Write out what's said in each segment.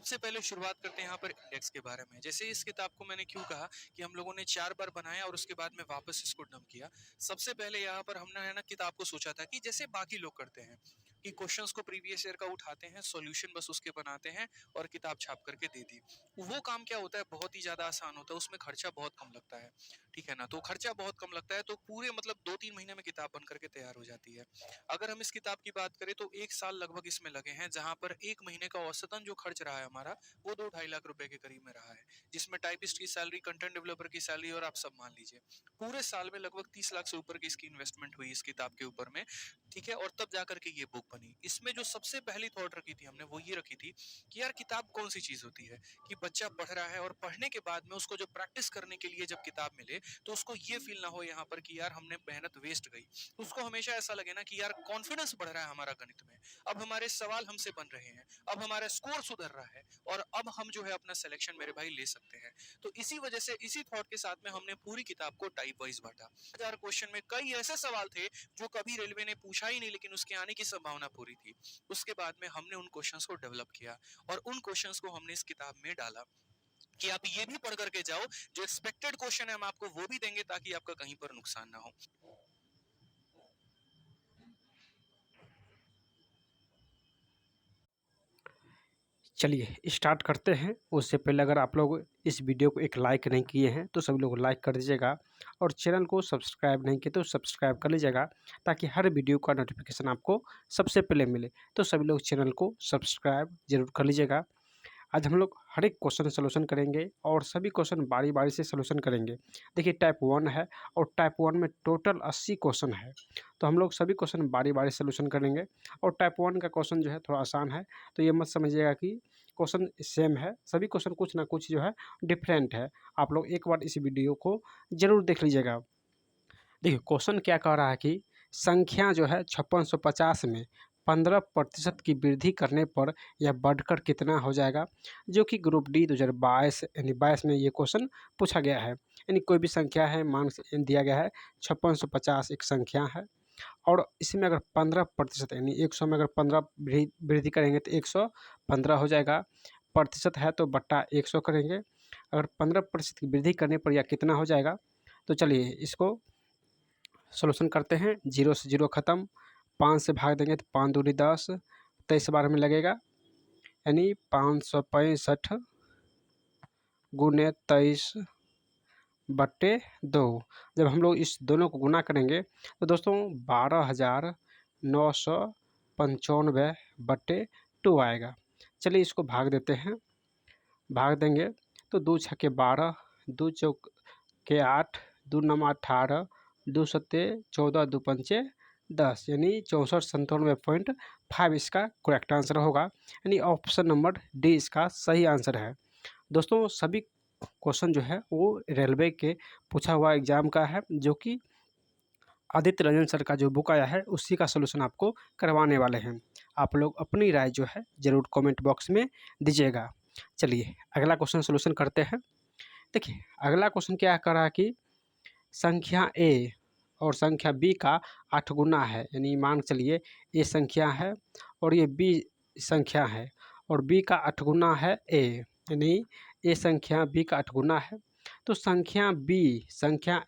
सबसे पहले शुरुआत करते हैं यहाँ पर इंडेक्स के बारे में। जैसे इस किताब को मैंने क्यों कहा कि हम लोगों ने 4 बार बनाया और उसके बाद में वापस इसको डंप किया। सबसे पहले यहाँ पर हमने है ना किताब को सोचा था कि जैसे बाकी लोग करते हैं कि क्वेश्चंस को प्रीवियस ईयर का उठाते हैं, सॉल्यूशन बस उसके बनाते हैं और किताब छाप करके दे दी। वो काम क्या होता है, बहुत ही ज़्यादा आसान होता है, उसमें खर्चा बहुत कम लगता है, ठीक है ना? तो खर्चा बहुत कम लगता है तो पूरे मतलब 2-3 महीने में किताब बन करके तैयार हो जाती है। अगर हम इस किताब की बात करें तो 1 साल लगभग इसमें लगे हैं, जहाँ पर 1 महीने का औसतन जो खर्च रहा है हमारा, वो 2 ढाई लाख रुपए के करीब में रहा है, जिसमें टाइपिस्ट की सैलरी, कंटेंट डेवलपर की सैलरी और आप सब मान लीजिए। पूरे साल में लगभग 30 लाख से ऊपर की इसकी इन्वेस्टमेंट हुई इस किताब के ऊपर में, ठीक है? और तब जाकर के ये बुक बनी। इसमें जो सबसे पहली थॉट रखी थी हमने, वो ये रखी थी कि यार किताब कौन सी चीज़ होती है कि बच्चा पढ़ रहा है और पढ़ने के बाद में उसको जब प्रैक्टिस करने के लिए जब किताब मिले, तो उसको ये फील ना हो यहाँ पर कि यार हमने मेहनत वेस्ट गई। उसको हमेशा ऐसा लगे ना कि यार कॉन्फिडेंस बढ़ रहा है हमारा गणित में, अब हमारे सवाल हमसे बन रहे हैं, अब हमारा स्कोर सुधर रहा है और अब हम जो है अपना सिलेक्शन मेरे भाई ले सकते हैं। तो इसी वजह से इसी थॉट के साथ में हमने पूरी किताब को टाइप वाइज बांटा। 1000 क्वेश्चन में कई ऐसे सवाल थे जो कभी रेलवे ने पूछा ही नहीं, लेकिन उसके आने की संभावना पूरी थी। उसके बाद में हमने उन क्वेश्चंस को डेवलप किया और उन क्वेश्चंस को हमने इस किताब में डाला कि आप ये भी पढ़ करके जाओ, जो एक्सपेक्टेड क्वेश्चन है हम आपको वो भी देंगे ताकि आपका कहीं पर नुकसान ना हो। चलिए स्टार्ट करते हैं। उससे पहले अगर आप लोग इस वीडियो को एक लाइक नहीं किए हैं तो सभी लोग लाइक कर दीजिएगा और चैनल को सब्सक्राइब नहीं किए तो सब्सक्राइब कर लीजिएगा, ताकि हर वीडियो का नोटिफिकेशन आपको सबसे पहले मिले। तो सभी लोग चैनल को सब्सक्राइब जरूर कर लीजिएगा। आज हम लोग हर एक क्वेश्चन सॉल्यूशन करेंगे और सभी क्वेश्चन बारी बारी से सॉल्यूशन करेंगे। देखिए टाइप 1 है और टाइप 1 में टोटल 80 क्वेश्चन है, तो हम लोग सभी क्वेश्चन बारी बारी सॉल्यूशन करेंगे। और टाइप 1 का क्वेश्चन जो है थोड़ा आसान है, तो ये मत समझिएगा कि क्वेश्चन सेम है। सभी क्वेश्चन कुछ ना कुछ जो है डिफरेंट है। आप लोग एक बार इस वीडियो को ज़रूर देख लीजिएगा। देखिए क्वेश्चन क्या कह रहा है कि संख्या जो है 5650 में 15% की वृद्धि करने पर यह बढ़कर कितना हो जाएगा, जो कि ग्रुप डी 2022 यानी 22 में ये क्वेश्चन पूछा गया है। यानी कोई भी संख्या है, मान दिया गया है 5650 एक संख्या है और इसमें अगर 15% यानी 100 में अगर 15 वृद्धि करेंगे तो 115 हो जाएगा। प्रतिशत है तो बट्टा 100 करेंगे। अगर 15% की वृद्धि करने पर यह कितना हो जाएगा, तो चलिए इसको सॉल्यूशन करते हैं। 0 से 0 ख़त्म, 5 से भाग देंगे तो 5 दूनी 10, 23 बार हमें लगेगा, यानी 565 गुने 23 बट्टे 2। जब हम लोग इस दोनों को गुना करेंगे तो दोस्तों 12,995 बट्टे 2 आएगा। चलिए इसको भाग देते हैं। भाग देंगे तो 2 छक्के 12, 2 चौक के 8, 2 नम 18, 2 सत्ते 14, 2 पंचे 10, यानी 6497.5 इसका करेक्ट आंसर होगा। यानी ऑप्शन नंबर डी इसका सही आंसर है। दोस्तों सभी क्वेश्चन जो है वो रेलवे के पूछा हुआ एग्जाम का है, जो कि आदित्य रंजन सर का जो बुक आया है उसी का सलूशन आपको करवाने वाले हैं। आप लोग अपनी राय जो है ज़रूर कमेंट बॉक्स में दीजिएगा। चलिए अगला क्वेश्चन सलूशन करते हैं। देखिए अगला क्वेश्चन क्या कर रहा है कि संख्या ए और संख्या बी का 8 गुना है, यानी मान के चलिए ए संख्या है और ये बी संख्या है और बी का 8 गुना है ए, यानी ए संख्या बी का 8 गुना है। तो संख्या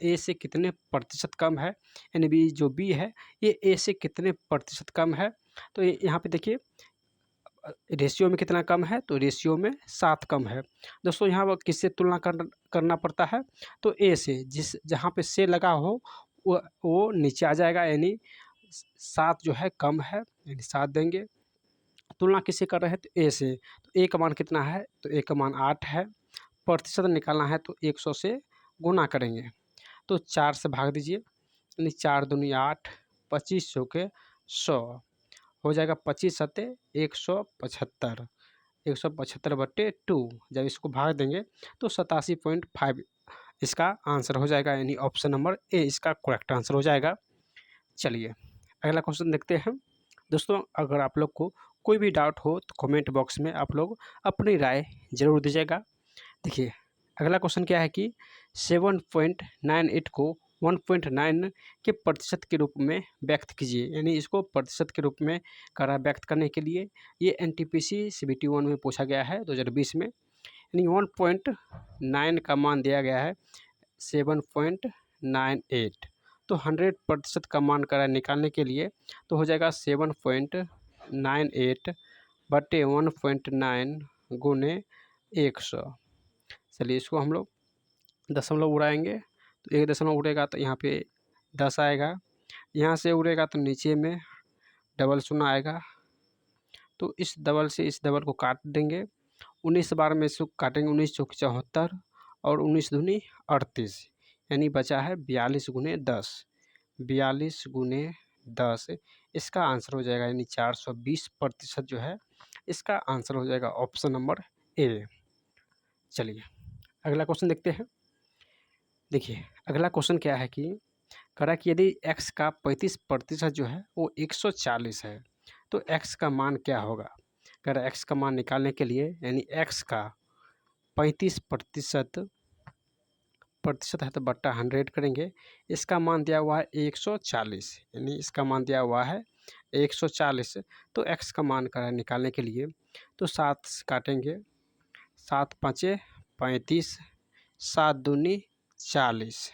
ए से कितने प्रतिशत कम है, यानी बी जो बी है ये ए से कितने प्रतिशत कम है। तो यहाँ पे देखिए रेशियो में कितना कम है, तो रेशियो में 7 कम है। दोस्तों यहाँ पर किससे तुलना करना पड़ता है, तो ए से, जिस जहाँ पे से लगा हो वो नीचे आ जाएगा, यानी 7 जो है कम है, यानी 7 देंगे। तुलना किससे कर रहे हैं, तो ए से। तो ए का मान कितना है, तो ए का मान 8 है। प्रतिशत निकालना है तो 100 से गुना करेंगे, तो 4 से भाग दीजिए, यानी 4 दूनी 8, 25 चौके 100 हो जाएगा। 25 सत्ते 175, 175/2। जब इसको भाग देंगे तो 87.5 इसका आंसर हो जाएगा, यानी ऑप्शन नंबर ए इसका करेक्ट आंसर हो जाएगा। चलिए अगला क्वेश्चन देखते हैं। दोस्तों अगर आप लोग को कोई भी डाउट हो तो कमेंट बॉक्स में आप लोग अपनी राय ज़रूर दीजिएगा। देखिए अगला क्वेश्चन क्या है कि 7.98 को 1.9 के प्रतिशत के रूप में व्यक्त कीजिए। यानी इसको प्रतिशत के रूप में करा व्यक्त करने के लिए ये एनटीपीसी सीबीटी 1 में पूछा गया है 2020 में। यानी 1.9 का मान दिया गया है 7.98, तो 100% का मान करा निकालने के लिए तो हो जाएगा 7.98 बटे 1.9 गुने 100। चलिए इसको हम लोग दशमलव उड़ाएंगे, तो 1 दशमलव उड़ेगा तो यहाँ पे 10 आएगा, यहाँ से उड़ेगा तो नीचे में डबल शून्य आएगा, तो इस डबल से इस डबल को काट देंगे। 19 बार में इसको काटेंगे, 19 चौक 74 और 19 दूनी 38, यानी बचा है 42 गुने 10। 42 गुने 10 इसका आंसर हो जाएगा, यानी 420% जो है इसका आंसर हो जाएगा ऑप्शन नंबर ए। चलिए अगला क्वेश्चन देखते हैं। देखिए अगला क्वेश्चन क्या है कि करा कि यदि x का 35% जो है वो 140 है तो x का मान क्या होगा। करा x का मान निकालने के लिए यानी x का 35% है तो बट्टा 100 करेंगे। इसका मान दिया हुआ है 140, यानी इसका मान दिया हुआ है 140, तो x का मान करा निकालने के लिए तो 7 से काटेंगे, 7 पाँचे 35, 7 दूनी 40,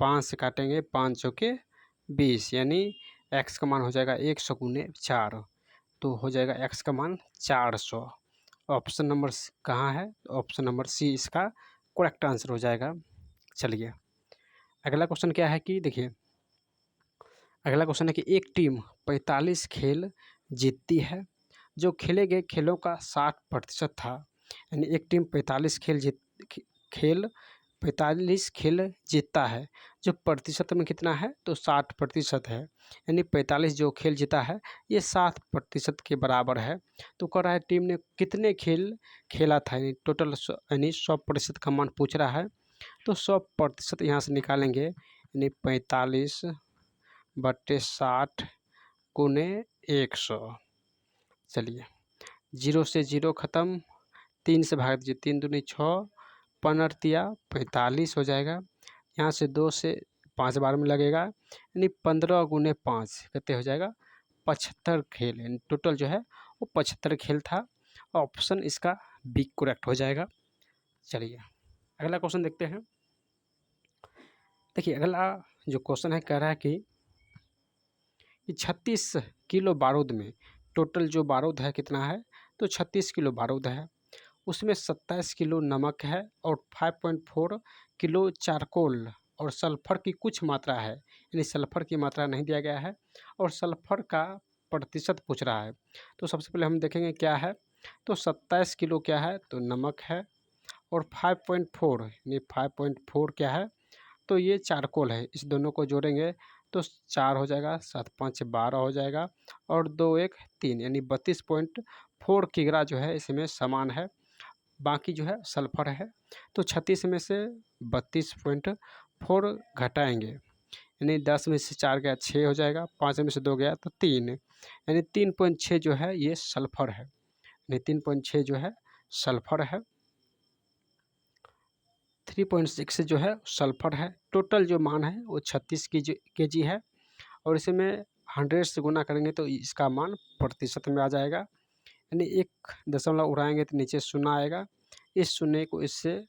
5 से काटेंगे, 5 चौके 20, यानी x का मान हो जाएगा 100 गुने 4, तो हो जाएगा x का मान 400। ऑप्शन नंबर कहाँ है, ऑप्शन नंबर सी इसका करेक्ट आंसर हो जाएगा। चलिए अगला क्वेश्चन क्या है कि देखिए अगला क्वेश्चन है कि एक टीम 45 खेल जीतती है, जो खेले गए खेलों का 60% था। यानी एक टीम 45 खेल जीतता है, जो प्रतिशत में कितना है तो 60% है। यानी 45 जो खेल जीता है ये 60% के बराबर है। तो कह रहा है टीम ने कितने खेल खेला था, यानी टोटल यानी 100% का मान पूछ रहा है। तो 100% यहाँ से निकालेंगे, यानी 45 बट्टे 60 गुने 100। चलिए 0 से 0 ख़त्म, 3 से भाग दीजिए, 3 दूनी 6, 15 45 हो जाएगा। यहाँ से 2 से 5 बार में लगेगा, यानी 15 गुने 5 कितने हो जाएगा 75 खेल, यानी टोटल जो है वो 75 खेल था। ऑप्शन इसका बी करेक्ट हो जाएगा। चलिए अगला क्वेश्चन देखते हैं। देखिए अगला जो क्वेश्चन है कह रहा है कि 36 किलो बारूद में टोटल जो बारूद है कितना है तो 36 किलो बारूद है, उसमें 27 किलो नमक है और 5.4 किलो चारकोल और सल्फर की कुछ मात्रा है, यानी सल्फर की मात्रा नहीं दिया गया है और सल्फर का प्रतिशत पूछ रहा है। तो सबसे पहले हम देखेंगे क्या है, तो 27 किलो क्या है तो नमक है और 5.4 यानी 5.4 क्या है तो ये चारकोल है। इस दोनों को जोड़ेंगे तो 4 हो जाएगा, 7 5 12 हो जाएगा और 2 1 3, यानी 32.4 किग्रा जो है इसमें समान है। बाकी जो है सल्फर है, तो 36 में से 32.4 घटाएंगे, यानी 10 में से 4 गया 6 हो जाएगा, 5 में से 2 गया तो 3, यानी 3.6 जो है ये सल्फर है, यानी 3.6 जो है सल्फर है। 3.6 जो है सल्फर है। टोटल जो मान है वो 36 केजी है और इसमें 100 से गुना करेंगे तो इसका मान प्रतिशत में आ जाएगा, यानी 1 दशमलव उड़ाएंगे तो नीचे शून्य आएगा, इस शून्य को इससे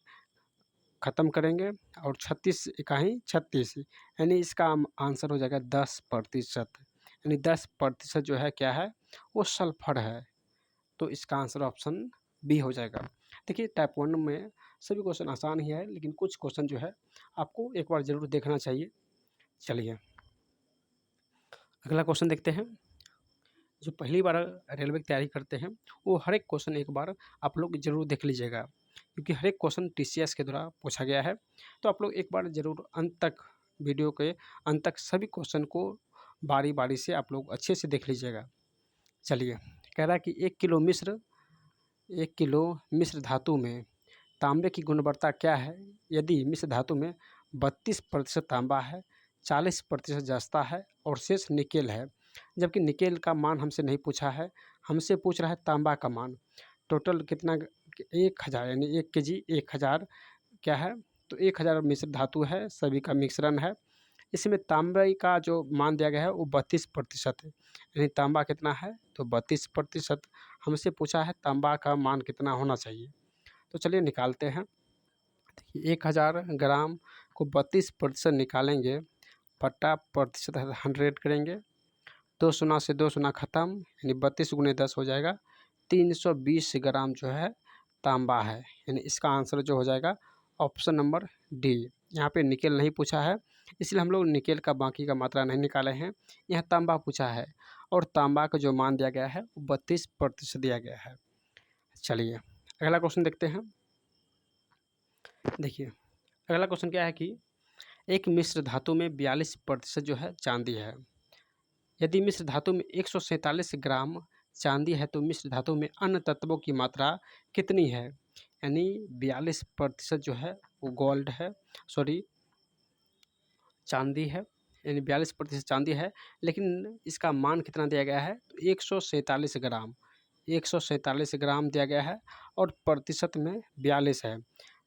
ख़त्म करेंगे और 36 इकाई 36, यानी इसका आंसर हो जाएगा 10%, यानी 10% जो है क्या है वो सल्फर है। तो इसका आंसर ऑप्शन बी हो जाएगा। देखिए टाइप 1 में सभी क्वेश्चन आसान ही है, लेकिन कुछ क्वेश्चन जो है आपको एक बार ज़रूर देखना चाहिए। चलिए अगला क्वेश्चन देखते हैं। जो पहली बार रेलवे की तैयारी करते हैं वो हर एक क्वेश्चन एक बार आप लोग ज़रूर देख लीजिएगा, क्योंकि हर एक क्वेश्चन टीसीएस के द्वारा पूछा गया है। तो आप लोग एक बार ज़रूर अंत तक, वीडियो के अंत तक सभी क्वेश्चन को बारी बारी से आप लोग अच्छे से देख लीजिएगा। चलिए कह रहा है कि 1 किलो मिश्र धातु में तांबे की गुणवत्ता क्या है यदि मिश्र धातु में 32% तांबा है, 40% जस्ता है और शेष निकेल है। जबकि निकेल का मान हमसे नहीं पूछा है, हमसे पूछ रहा है तांबा का मान। टोटल कितना 1000, यानी 1 केजी 1000 क्या है तो 1000 मिश्र धातु है, सभी का मिश्रण है इसमें तांबे का जो मान दिया गया है वो 32% है। यानी तांबा कितना है? तो 32%। हमसे पूछा है तांबा का मान कितना होना चाहिए। तो चलिए निकालते हैं। देखिए 1000 ग्राम को 32% निकालेंगे, बटा प्रतिशत 100 करेंगे, 2 शून्य से 2 शून्य खत्म, यानी 32 गुणे 10 हो जाएगा 320 ग्राम जो है तांबा है। यानी इसका आंसर जो हो जाएगा ऑप्शन नंबर डी। यहाँ पे निकेल नहीं पूछा है, इसलिए हम लोग निकेल का बाकी का मात्रा नहीं निकाले हैं। यहाँ तांबा पूछा है और तांबा का जो मान दिया गया है वो 32% दिया गया है। चलिए अगला क्वेश्चन देखते हैं। देखिए अगला क्वेश्चन क्या है कि एक मिश्र धातु में 42% जो है चांदी है। यदि मिश्र धातु में 147 ग्राम चांदी है तो मिश्र धातु में अन्य तत्वों की मात्रा कितनी है? यानी 42% जो है वो गोल्ड है, सॉरी चांदी है, यानी 42% चांदी है, लेकिन इसका मान कितना दिया गया है? तो 147 ग्राम, 147 ग्राम दिया गया है और प्रतिशत में 42 है।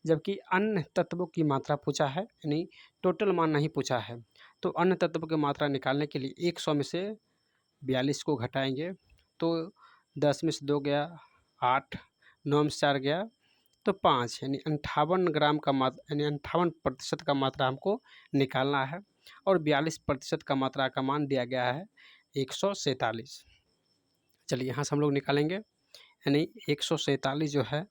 जबकि अन्य तत्वों की मात्रा पूछा है, यानी टोटल मान नहीं पूछा है। तो अन्य तत्वों की मात्रा निकालने के लिए 100 में से 42 को घटाएंगे तो 10 में से 2 गया 8, 9 में से 4 गया तो 5, यानी 58 ग्राम का मात्रा, यानी 58% का मात्रा हमको निकालना है और 42% का मात्रा का मान दिया गया है 147। चलिए यहाँ से हम लोग निकालेंगे, यानी 147 जो है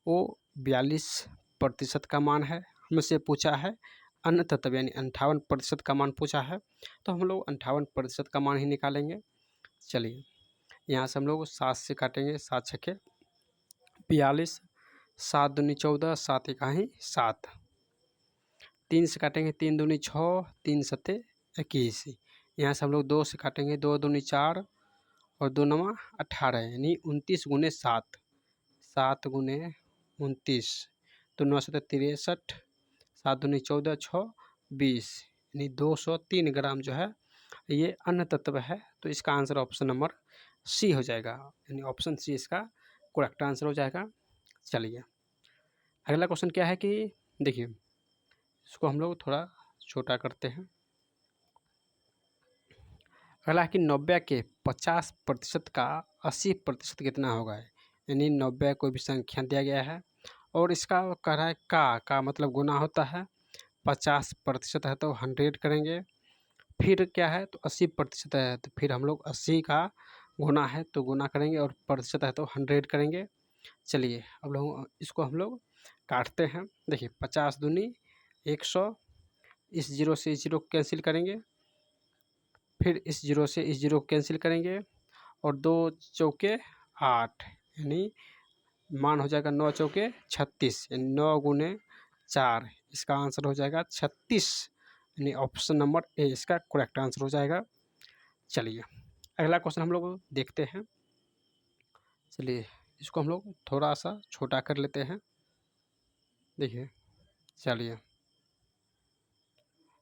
वो 42% का मान है। हमसे पूछा है अन्य तत्व, यानी 58% का मान पूछा है, तो हम लोग 58% का मान ही निकालेंगे। चलिए यहाँ से हम लोग 7 से काटेंगे, 7 छक्के 42, 7 दूनी 14, 7 इकाई 7, 3 से काटेंगे 3 दूनी 6, 3 सत्ते 21। यहाँ से हम लोग 2 से काटेंगे, 2 दूनी 4 और 2 नवा 18, यानी 29 गुने 7, 7 गुने 29, तो 9 सत्ते 63, 7 दूनी 14, 6 20, यानी 203 ग्राम जो है ये अन्य तत्व है। तो इसका आंसर ऑप्शन नंबर सी हो जाएगा, यानी ऑप्शन सी इसका करेक्ट आंसर हो जाएगा। चलिए अगला क्वेश्चन क्या है कि देखिए इसको हम लोग थोड़ा छोटा करते हैं। अगला है कि 90 के 50% का 80% कितना होगा? यानी 90 कोई भी संख्या दिया गया है और इसका कह रहा है का मतलब गुना होता है, 50% है तो 100 करेंगे, फिर क्या है तो 80% है तो फिर हम लोग 80 का गुना है तो गुना करेंगे और प्रतिशत है तो 100 करेंगे। चलिए अब लोग इसको हम लोग काटते हैं। देखिए 50 दूनी 100, इस जीरो से इस जीरो कैंसिल करेंगे, फिर इस जीरो से इस जीरो कैंसिल करेंगे और 2 चौके 8, यानी मान हो जाएगा 9 चौके 36, यानी 9 गुने 4, इसका आंसर हो जाएगा 36, यानी ऑप्शन नंबर ए इसका करेक्ट आंसर हो जाएगा। चलिए अगला क्वेश्चन हम लोग देखते हैं। चलिए इसको हम लोग थोड़ा सा छोटा कर लेते हैं। देखिए चलिए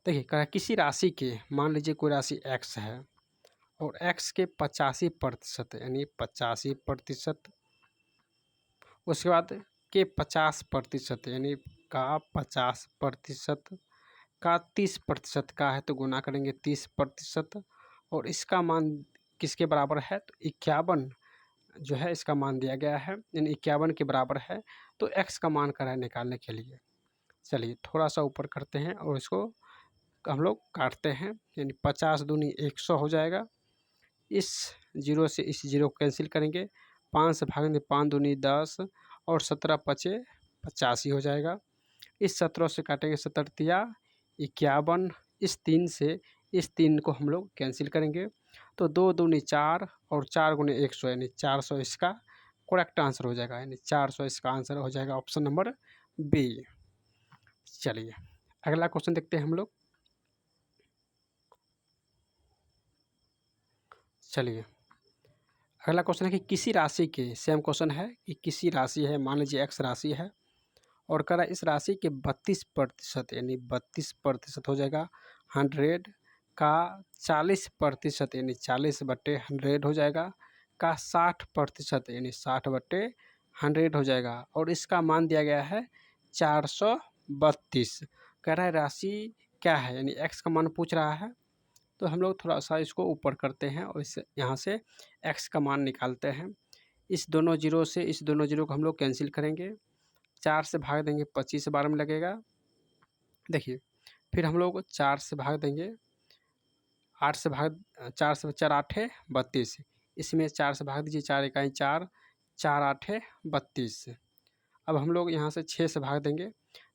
देखिए कह रहा है किसी राशि के, मान लीजिए कोई राशि x है और x के 85%, यानी 85%, उसके बाद के 50%, यानी का 50% का 30% का है तो गुना करेंगे 30%, और इसका मान किसके बराबर है? तो 51 जो है इसका मान दिया गया है, यानी 51 के बराबर है। तो x का मान करा है निकालने के लिए। चलिए थोड़ा सा ऊपर करते हैं और इसको हम लोग काटते हैं, यानी 50 दूनी 100 हो जाएगा, इस जीरो से इस जीरो को कैंसिल करेंगे, 5 से भागेंगे 5 दूनी 10 और 17 पचे 85 हो जाएगा। इस 17 से काटेंगे 17 51, इस 3 से इस 3 को हम लोग कैंसिल करेंगे तो 2 दूनी 4 और 4 गुने 100, यानी 400 इसका करेक्ट आंसर हो जाएगा, यानी 400 इसका आंसर हो जाएगा ऑप्शन नंबर बी। चलिए अगला क्वेश्चन देखते हैं हम लोग। चलिए अगला क्वेश्चन है कि किसी राशि के, सेम क्वेश्चन है कि किसी राशि है, मान लीजिए x राशि है और कह रहा है इस राशि के 32%, यानी 32% हो जाएगा 100 का, 40% यानी 40/100 हो जाएगा, का 60% यानी 60/100 हो जाएगा, और इसका मान दिया गया है 432। कह रहा है राशि क्या है, यानी x का मान पूछ रहा है। तो हम लोग थोड़ा-सा इसको ऊपर करते हैं और इस यहाँ से x का मान निकालते हैं। इस दोनों ज़ीरो से इस दोनों ज़ीरो को हम लोग कैंसिल करेंगे। 4 से भाग देंगे 25 बार में लगेगा। देखिए, फिर हम लोग 4 से भाग देंगे 8 से 4 आठे 32। इसमें 4 से भाग दीजिए 4 इकाई 4, 4 आठे 32। अब हम लोग यहाँ से 6 से भाग देंगे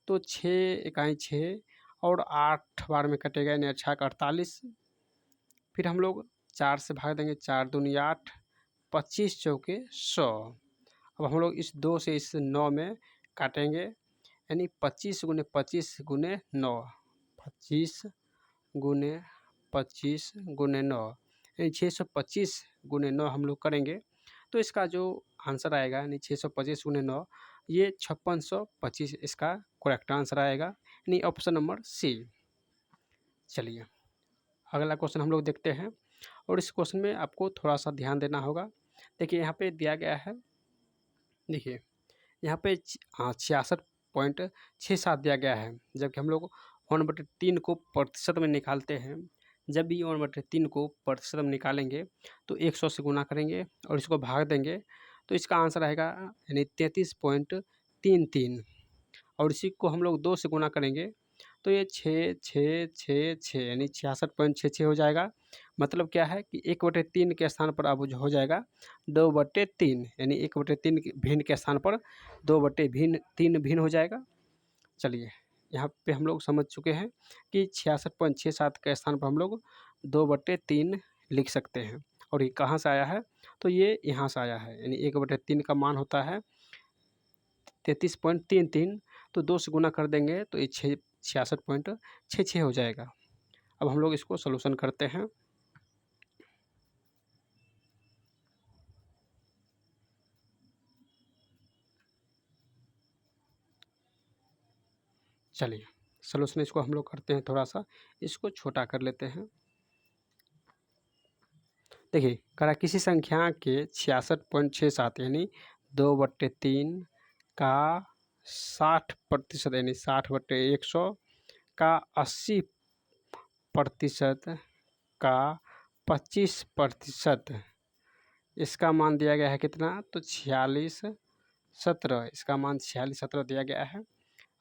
तो 6 इकाई 6 और 8 बार में कटेगा, यानी 6 का 48। फिर हम लोग 4 से भाग देंगे 4 दूनी 8, 25 चौके 100। अब हम लोग इस 2 से इस 9 में काटेंगे, यानी 25 गुने 25 गुने 9, 25 गुने 25 गुने 9, यानी 625 गुने 9 हम लोग करेंगे तो इसका जो आंसर आएगा यानी 625 गुने 9, ये 5625 इसका करेक्ट आंसर आएगा, यानी ऑप्शन नंबर सी। चलिए अगला क्वेश्चन हम लोग देखते हैं और इस क्वेश्चन में आपको थोड़ा सा ध्यान देना होगा। देखिए यहाँ पे दिया गया है, देखिए यहाँ पे 66.67 दिया गया है, जबकि हम लोग 1/3 को प्रतिशत में निकालते हैं। जब भी 1/3 को प्रतिशत में निकालेंगे तो 100 से गुना करेंगे और इसको भाग देंगे तो इसका आंसर आएगा यानी 33.33, और इसी को हम लोग 2 से गुना करेंगे तो ये 6 यानी 66.66 हो जाएगा। मतलब क्या है कि 1/3 के स्थान पर अब हो जाएगा 2/3, यानी 1/3 भिन्न के स्थान पर 2/3 भिन्न हो जाएगा। चलिए यहाँ पे हम लोग समझ चुके हैं कि 66.67 के स्थान पर हम लोग 2/3 लिख सकते हैं। और ये कहाँ से आया है, तो ये यहाँ से आया है, यानी 1/3 का मान होता है 33.33, तो 2 से गुना कर देंगे तो ये 66.66 हो जाएगा। अब हम लोग इसको सॉल्यूशन करते हैं। चलिए सॉल्यूशन इसको हम लोग करते हैं, थोड़ा सा इसको छोटा कर लेते हैं। देखिए करा किसी संख्या के 66.67 यानी 2/3 का 60% यानी 60/100 का 80% का 25%, इसका मान दिया गया है कितना, तो 4617, इसका मान 4617 दिया गया है।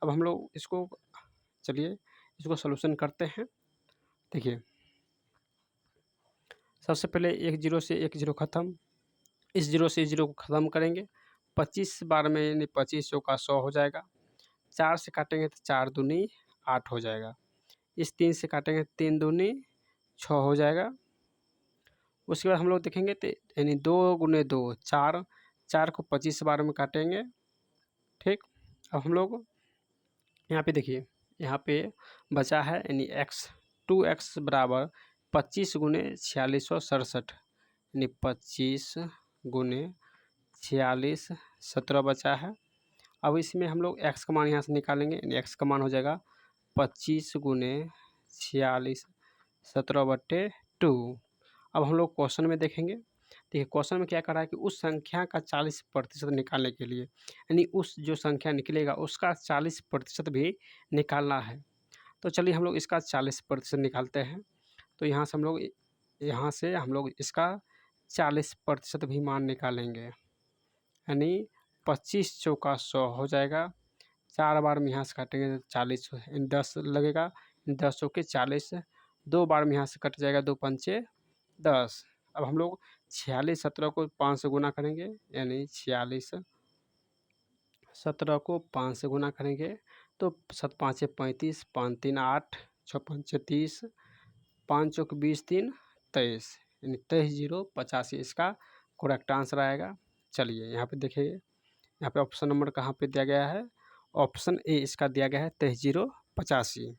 अब हम लोग इसको चलिए इसको सॉल्यूशन करते हैं। देखिए सबसे पहले एक जीरो से एक जीरो ख़त्म, इस जीरो से इस जीरो को ख़त्म करेंगे, 25 बार में यानी 25 चौका 100 हो जाएगा। 4 से काटेंगे तो 4 दूनी 8 हो जाएगा। इस 3 से काटेंगे 3 दूनी 6 हो जाएगा। उसके बाद हम लोग देखेंगे तो यानी 2 गुने 2 4, 4 को 25 बार में काटेंगे। ठीक, अब हम लोग यहाँ पे देखिए यहाँ पे बचा है यानी x 2x बराबर 25 गुने 4667, यानी 25 गुने 46 17 बचा है। अब इसमें हम लोग x का मान यहाँ से निकालेंगे, यानी x का मान हो जाएगा 25 गुने 46 17/2। अब हम लोग क्वेश्चन में देखेंगे, देखिए क्वेश्चन में क्या करा है कि उस संख्या का 40% निकालने के लिए, यानी उस जो संख्या निकलेगा उसका 40% भी निकालना है। तो चलिए हम लोग इसका 40% निकालते हैं। तो यहाँ से हम लोग इसका 40% भी मान निकालेंगे, यानी 25 चौका 100 हो जाएगा। 4 बार में यहाँ से काटेंगे तो 40 10 लगेगा, 10 चौके 40, 2 बार में यहाँ से कट जाएगा, 2 पंचे 10। अब हम लोग 46 17 को 5 से गुना करेंगे, यानी 46 17 को 5 से गुना करेंगे तो 7 5 35, 5 3 8, 6 5 30, 5 चौक 20 3 23, यानी 23,085 इसका करेक्ट आंसर आएगा। चलिए यहाँ पे देखिए यहाँ पे ऑप्शन नंबर कहाँ पे दिया गया है, ऑप्शन ए इसका दिया गया है 23,085।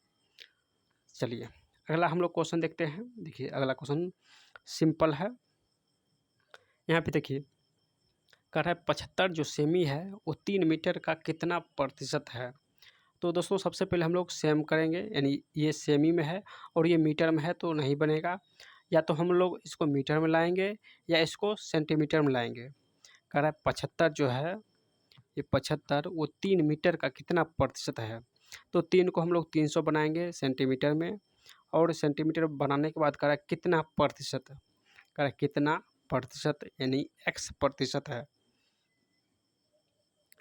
चलिए अगला हम लोग क्वेश्चन देखते हैं। देखिए अगला क्वेश्चन सिंपल है। यहाँ पे देखिए कह रहा है 75 जो सेमी है वो 3 मीटर का कितना प्रतिशत है। तो दोस्तों सबसे पहले हम लोग सेम करेंगे, यानी ये सेमी में है और ये मीटर में है तो नहीं बनेगा, या तो हम लोग इसको मीटर में लाएंगे या इसको सेंटीमीटर में लाएंगे। कह रहा है 75 जो है ये 75 वो 3 मीटर का कितना प्रतिशत है। तो 3 को हम लोग 300 बनाएंगे सेंटीमीटर में, और सेंटीमीटर बनाने के बाद कह रहा है कितना प्रतिशत, कह रहा है कितना प्रतिशत, यानी x प्रतिशत है,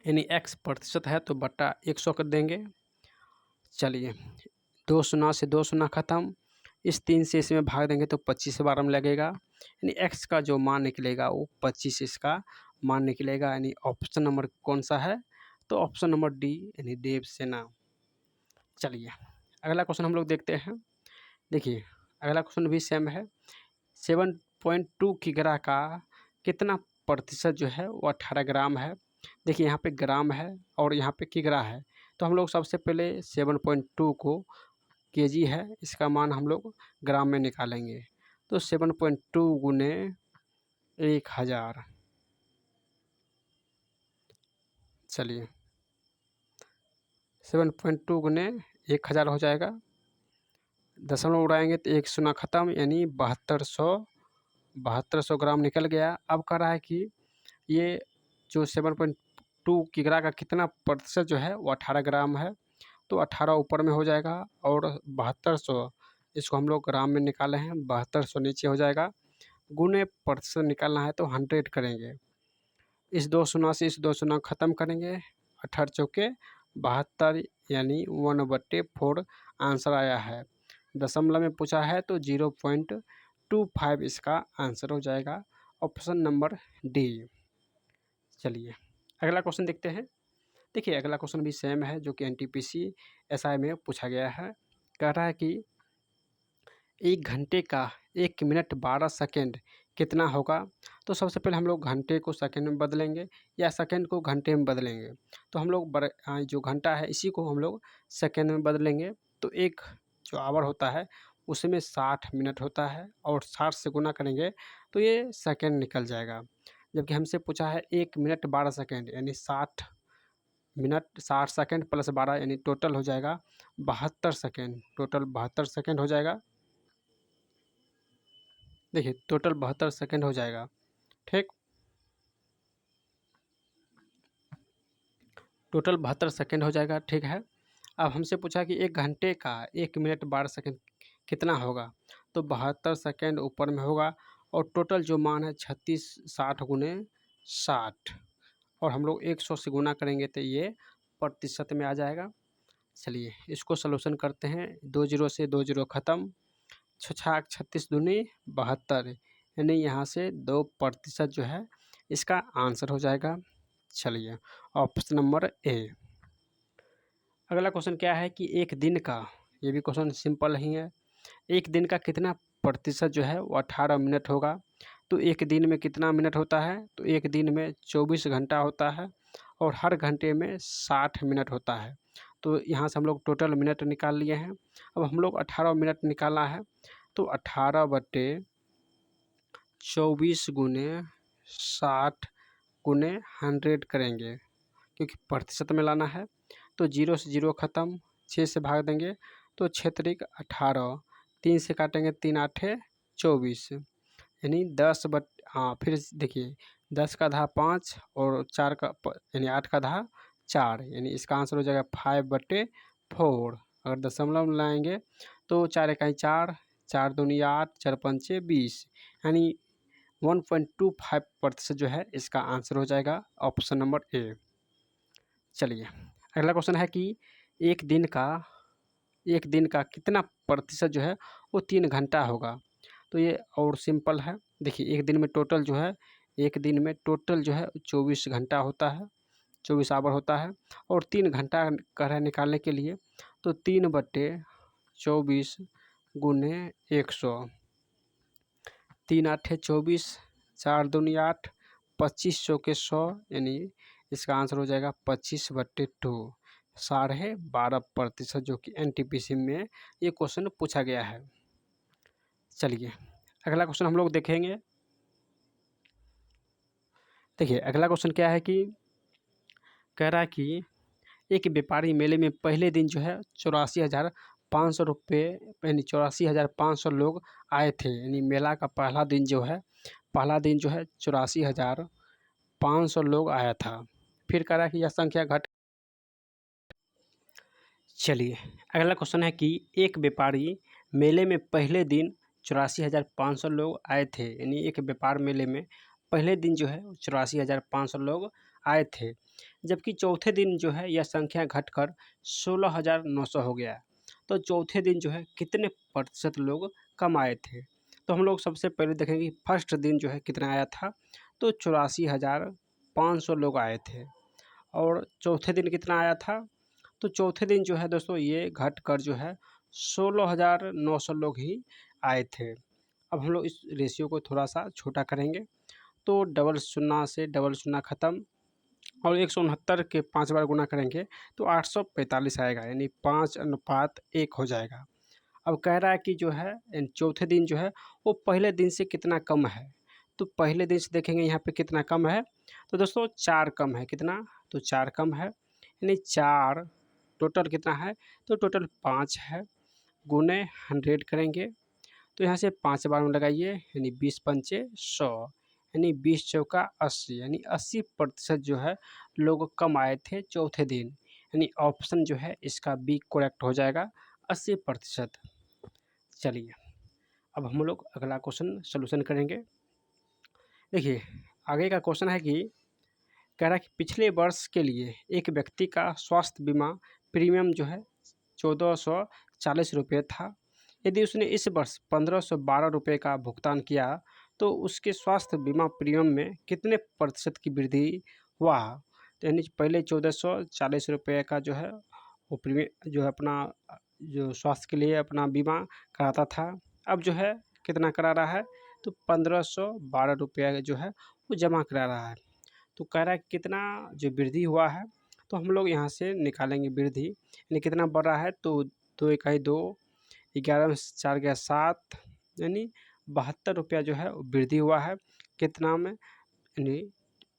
यानी x प्रतिशत है तो बटा 100 कर देंगे। चलिए 2 शून्य से 2 शून्य खत्म, इस 3 से इसमें भाग देंगे तो 25 बार में लगेगा, यानी x का जो मान निकलेगा वो 25 इसका मान निकलेगा। यानी ऑप्शन नंबर कौन सा है, तो ऑप्शन नंबर डी यानी देवसेना। चलिए अगला क्वेश्चन हम लोग देखते हैं। देखिए अगला क्वेश्चन भी सेम है। 7.2 किग्रा का कितना प्रतिशत जो है वो 18 ग्राम है। देखिए यहाँ पे ग्राम है और यहाँ पे किग्रा है, तो हम लोग सबसे पहले 7.2 को केजी है, इसका मान हम लोग ग्राम में निकालेंगे। तो 7.2 गुने 1000, चलिए 7.2 गुने 1000 हो जाएगा। दशमलव उड़ाएंगे तो 1 शून्य खत्म, यानी 7200 ग्राम निकल गया। अब कह रहा है कि ये जो 7.2 किग्रा का कितना प्रतिशत जो है वो 18 ग्राम है, तो 18 ऊपर में हो जाएगा और 7200 इसको हम लोग ग्राम में निकाले हैं, 7200 नीचे हो जाएगा। गुने प्रतिशत निकालना है तो 100 करेंगे, इस 2 शून्य से इस 2 शून्य खत्म करेंगे, 18 चौके 72 यानी 1/4 आंसर आया है। दशमलव में पूछा है तो 0.25 इसका आंसर हो जाएगा, ऑप्शन नंबर डी। चलिए अगला क्वेश्चन देखते हैं। देखिए अगला क्वेश्चन भी सेम है जो कि एनटीपीसी एसआई में पूछा गया है। कह रहा है कि 1 घंटे का 1 मिनट 12 सेकेंड कितना होगा। तो सबसे पहले हम लोग घंटे को सेकेंड में बदलेंगे या सेकेंड को घंटे में बदलेंगे। तो हम लोग जो घंटा है इसी को हम लोग सेकेंड में बदलेंगे। तो एक जो आवर होता है उसमें 60 मिनट होता है और 60 से गुना करेंगे तो ये सेकेंड निकल जाएगा। जबकि हमसे पूछा है 1 मिनट 12 सेकेंड, यानी 60 मिनट 60 सेकेंड प्लस 12 यानी टोटल हो जाएगा 72 सेकेंड, टोटल 72 सेकेंड हो जाएगा। देखिए टोटल 72 सेकेंड हो जाएगा, ठीक, टोटल 72 सेकेंड हो जाएगा, ठीक है। अब हमसे पूछा कि 1 घंटे का 1 मिनट 12 सेकेंड कितना होगा। तो 72 सेकेंड ऊपर में होगा और टोटल जो मान है 36 60 गुने 60, और हम लोग 100 से गुना करेंगे तो ये प्रतिशत में आ जाएगा। चलिए इसको सलूशन करते हैं, 2 जीरो से 2 जीरो खत्म, 6 36 दूनी 72, यानी यहाँ से 2% जो है इसका आंसर हो जाएगा। चलिए ऑप्शन नंबर ए। अगला क्वेश्चन क्या है कि एक दिन का, ये भी क्वेश्चन सिंपल ही है, एक दिन का कितना प्रतिशत जो है वो 18 मिनट होगा। तो एक दिन में कितना मिनट होता है, तो एक दिन में 24 घंटा होता है और हर घंटे में 60 मिनट होता है। तो यहाँ से हम लोग टोटल मिनट निकाल लिए हैं। अब हम लोग 18 मिनट निकालना है, तो 18/24 गुने 60 गुने 100 करेंगे, क्योंकि प्रतिशत में लाना है। तो 0 से 0 खत्म, 6 से भाग देंगे तो 6 त्रिक 18, 3 से काटेंगे 3 आठे 24, यानी 10 बट हाँ फिर देखिए 10 का आधा 5 और 4 का यानी 8 का आधा 4, यानी इसका आंसर हो जाएगा 5/4। अगर दशमलव में लाएंगे तो 4 इकाई 4, 4 दूनी 8, 4 पंचे 20, यानी 1.25% जो है इसका आंसर हो जाएगा, ऑप्शन नंबर ए। चलिए अगला क्वेश्चन है कि एक दिन का कितना प्रतिशत जो है वो 3 घंटा होगा। तो ये और सिंपल है। देखिए एक दिन में टोटल जो है 24 घंटा होता है, 24 आवर होता है, और 3 घंटा कह रहे हैं निकालने के लिए। तो 3/24 गुने 100, 3 आठे 24, 4 दूनी 8, 25 चौके 100, यानी इसका आंसर हो जाएगा 25/2, 12.5%, जो कि एनटीपीसी में ये क्वेश्चन पूछा गया है। चलिए अगला क्वेश्चन हम लोग देखेंगे। देखिए अगला क्वेश्चन क्या है कि कह रहा है कि एक व्यापारी मेले में पहले दिन जो है 84,500 रुपये, यानी 84,500 लोग आए थे। यानी मेला का पहला दिन जो है 84,500 लोग आया था। फिर कह रहा है कि यह संख्या घट चलिए, अगला क्वेश्चन है कि एक व्यापारी मेले में पहले दिन 84,500 लोग आए थे, यानी एक व्यापार मेले में पहले दिन जो है 84,500 लोग आए थे, जबकि चौथे दिन जो है यह संख्या घटकर 16,900 हो गया। तो चौथे दिन जो है कितने प्रतिशत लोग कम आए थे? तो हम लोग सबसे पहले देखेंगे कि फर्स्ट दिन जो है कितना आया था, तो 84,500 लोग आए थे। और चौथे दिन कितना आया था? तो चौथे दिन जो है दोस्तों ये घटकर जो है 16,900 लोग ही आए थे। अब हम लोग इस रेशियो को थोड़ा-सा छोटा करेंगे, तो डबल शून्य से डबल शून्य ख़त्म और 169 के 5 बार गुना करेंगे तो 845 आएगा, यानी 5:1 हो जाएगा। अब कह रहा है कि जो है चौथे दिन जो है वो पहले दिन से कितना कम है, तो पहले दिन से देखेंगे यहाँ पे कितना कम है, तो दोस्तों 4 कम है। कितना? तो 4 कम है, यानी 4 टोटल कितना है, तो टोटल 5 है, गुने 100 करेंगे तो यहाँ से 5 बार में लगाइए, यानी 20 पंचे 100, यानी 20 चौका 80, यानी 80% जो है लोग कम आए थे चौथे दिन, यानी ऑप्शन जो है इसका बी करेक्ट हो जाएगा, 80%। चलिए, अब हम लोग अगला क्वेश्चन सॉल्यूशन करेंगे। देखिए, आगे का क्वेश्चन है कि कह रहा है कि पिछले वर्ष के लिए एक व्यक्ति का स्वास्थ्य बीमा प्रीमियम जो है 1440 रुपये था। यदि उसने इस वर्ष 1512 रुपये का भुगतान किया तो उसके स्वास्थ्य बीमा प्रीमियम में कितने प्रतिशत की वृद्धि हुआ? तो यानी पहले 1440 रुपये का जो है वो प्रीमियम जो है अपना जो स्वास्थ्य के लिए अपना बीमा कराता था, अब जो है कितना करा रहा है, तो 1512 रुपया जो है वो जमा करा रहा है। तो कह रहा है कितना जो वृद्धि हुआ है, तो हम लोग यहाँ से निकालेंगे वृद्धि, यानी कितना बढ़ रहा है, तो 2 इकाई 2, 11 में 4 गया 7, यानी 72 रुपया जो है वृद्धि हुआ है। कितना में? यानी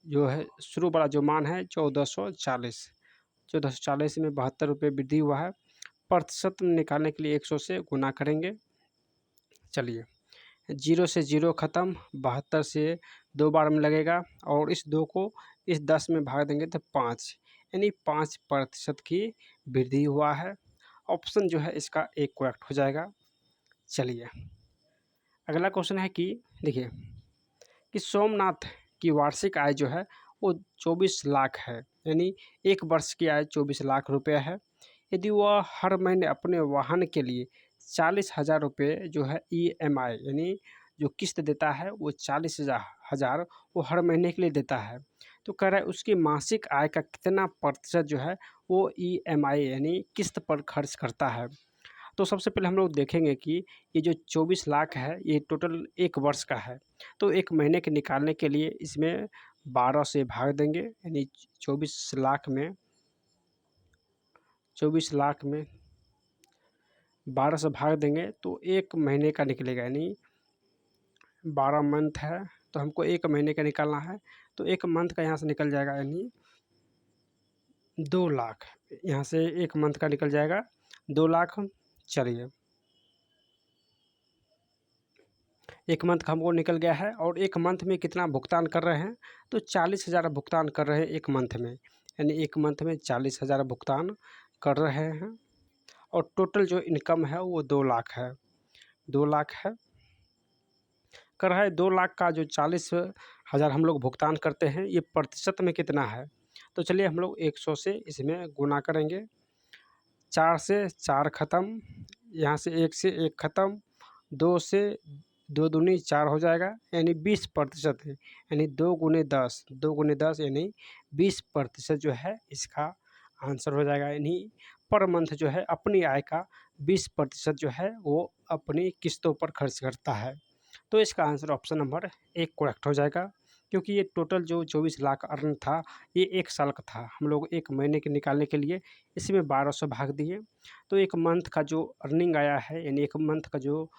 जो है शुरू वाला जो मान है 1440, 1440 में 72 रुपये वृद्धि हुआ है। प्रतिशत निकालने के लिए 100 से गुना करेंगे। चलिए, 0 से 0 ख़त्म, 72 से 2 बार में लगेगा और इस 2 को इस 10 में भाग देंगे तो 5, यानी 5% की वृद्धि हुआ है। ऑप्शन जो है इसका एक करेक्ट हो जाएगा। चलिए, अगला क्वेश्चन है कि देखिए कि सोमनाथ की वार्षिक आय जो है वो 24 लाख है, यानी एक वर्ष की आय 24 लाख रुपये है। यदि वह हर महीने अपने वाहन के लिए 40,000 रुपये जो है ईएमआई यानी जो किस्त देता है वो 40,000 वो हर महीने के लिए देता है, तो कह रहा है उसकी मासिक आय का कितना प्रतिशत जो है वो ईएमआई यानी किस्त पर खर्च करता है? तो सबसे पहले हम लोग देखेंगे कि ये जो 24 लाख है ये टोटल एक वर्ष का है, तो एक महीने के निकालने के लिए इसमें 12 से भाग देंगे, यानी 24 लाख में 12 से भाग देंगे तो एक महीने का निकलेगा, यानी 12 मंथ है तो हमको एक महीने का निकालना है, तो एक मंथ का यहाँ से निकल जाएगा, यानी 2 लाख, यहाँ से एक मंथ का निकल जाएगा 2 लाख। चलिए, एक मंथ का हमको निकल गया है और एक मंथ में कितना भुगतान कर रहे हैं, तो 40,000 भुगतान कर रहे हैं एक मंथ में, यानी एक मंथ में 40,000 भुगतान कर रहे हैं और टोटल जो इनकम है वो 2 लाख है, 2 लाख है। कर रहा है 2 लाख का जो 40,000 हम लोग भुगतान करते हैं ये प्रतिशत में कितना है, तो चलिए हम लोग 100 से इसमें गुना करेंगे। 4 से 4 ख़त्म, यहाँ से 1 से 1 ख़त्म, 2 से 2 दूनी 4 हो जाएगा, यानी 20% है, यानी 2 गुने 10, 2 गुने 10 यानी 20% जो है इसका आंसर हो जाएगा, यानी पर मंथ जो है अपनी आय का 20% जो है वो अपनी किस्तों पर खर्च करता है। तो इसका आंसर ऑप्शन नंबर 1 करेक्ट हो जाएगा, क्योंकि ये टोटल जो 24 लाख अर्न था ये 1 साल का था, हम लोग एक महीने के निकालने के लिए इसमें 12 से भाग दिए, तो एक मंथ का जो अर्निंग आया है यानी एक मंथ का जो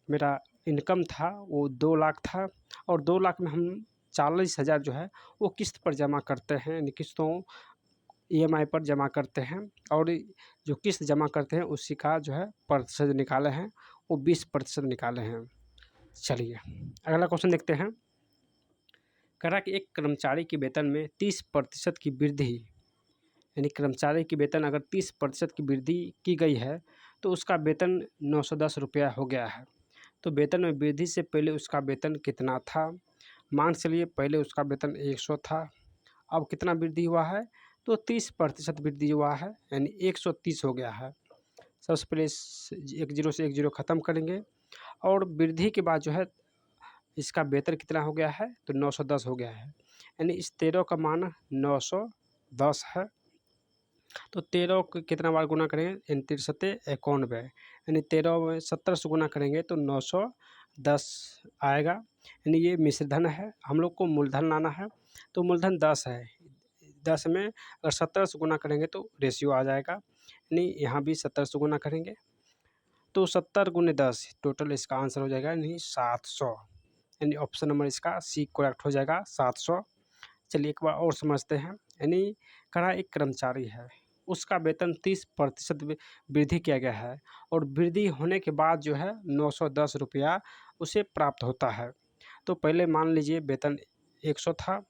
मेरा इनकम था वो 2 लाख था और 2 लाख में हम 40,000 जो है वो किस्त पर जमा करते हैं, यानी किस्तों ईएमआई पर जमा करते हैं और जो किस्त जमा करते हैं उसी का जो है प्रतिशत निकाले हैं वो 20% निकाले हैं। चलिए, अगला क्वेश्चन देखते हैं। कह रहा है कि एक कर्मचारी के वेतन में 30% की वृद्धि, यानी कर्मचारी की वेतन अगर 30% की वृद्धि की गई है तो उसका वेतन 910 रुपया हो गया है। तो वेतन में वृद्धि से पहले उसका वेतन कितना था? मान चलिए पहले उसका वेतन 100 था, अब कितना वृद्धि हुआ है? तो 30% वृद्धि हुआ है, यानी 130 हो गया है। सबसे पहले इस एक ज़ीरो से एक ज़ीरो ख़त्म करेंगे और वृद्धि के बाद जो है इसका वेतन कितना हो गया है? तो 910 हो गया है, यानी इस 13 का मान 910 है। तो 13 को कितना बार गुना करेंगे? यानी 13 सत्ते 91, यानी 13 में 70 से गुना करेंगे तो 910 आएगा। यानी ये मिश्र धन है, हम लोग को मूलधन लाना है, तो मूलधन 10 है। 10 में अगर 70 से गुना करेंगे तो रेशियो आ जाएगा, यानी यहाँ भी 70 से गुना करेंगे तो 70 गुने 10 टोटल इसका आंसर हो जाएगा यानी 700, यानी ऑप्शन नंबर इसका सी करेक्ट हो जाएगा 700। चलिए एक बार और समझते हैं, यानी कहा एक कर्मचारी है, उसका वेतन 30% वृद्धि किया गया है और वृद्धि होने के बाद जो है 910 रुपया उसे प्राप्त होता है। तो पहले मान लीजिए वेतन 100 था,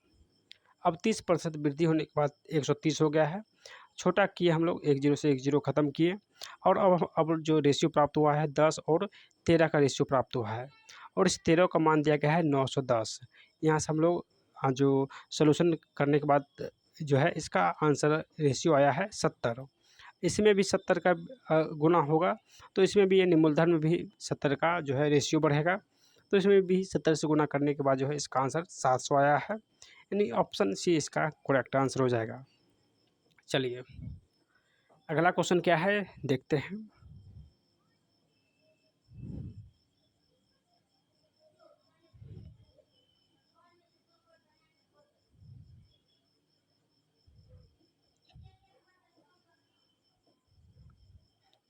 अब 30% वृद्धि होने के बाद 130 हो गया है। छोटा किए हम लोग, एक जीरो से एक जीरो ख़त्म किए और अब जो रेशियो प्राप्त हुआ है 10 और 13 का रेशियो प्राप्त हुआ है और इस 13 का मान दिया गया है 910। यहाँ से हम लोग जो सॉल्यूशन करने के बाद जो है इसका आंसर रेशियो आया है 70। इसमें भी 70 का गुना होगा, तो इसमें भी यानी मूलधन में भी 70 का जो है रेशियो बढ़ेगा, तो इसमें भी 70 से गुना करने के बाद जो है इसका आंसर 700 आया है, यानी ऑप्शन सी इसका करेक्ट आंसर हो जाएगा। चलिए अगला क्वेश्चन क्या है देखते हैं।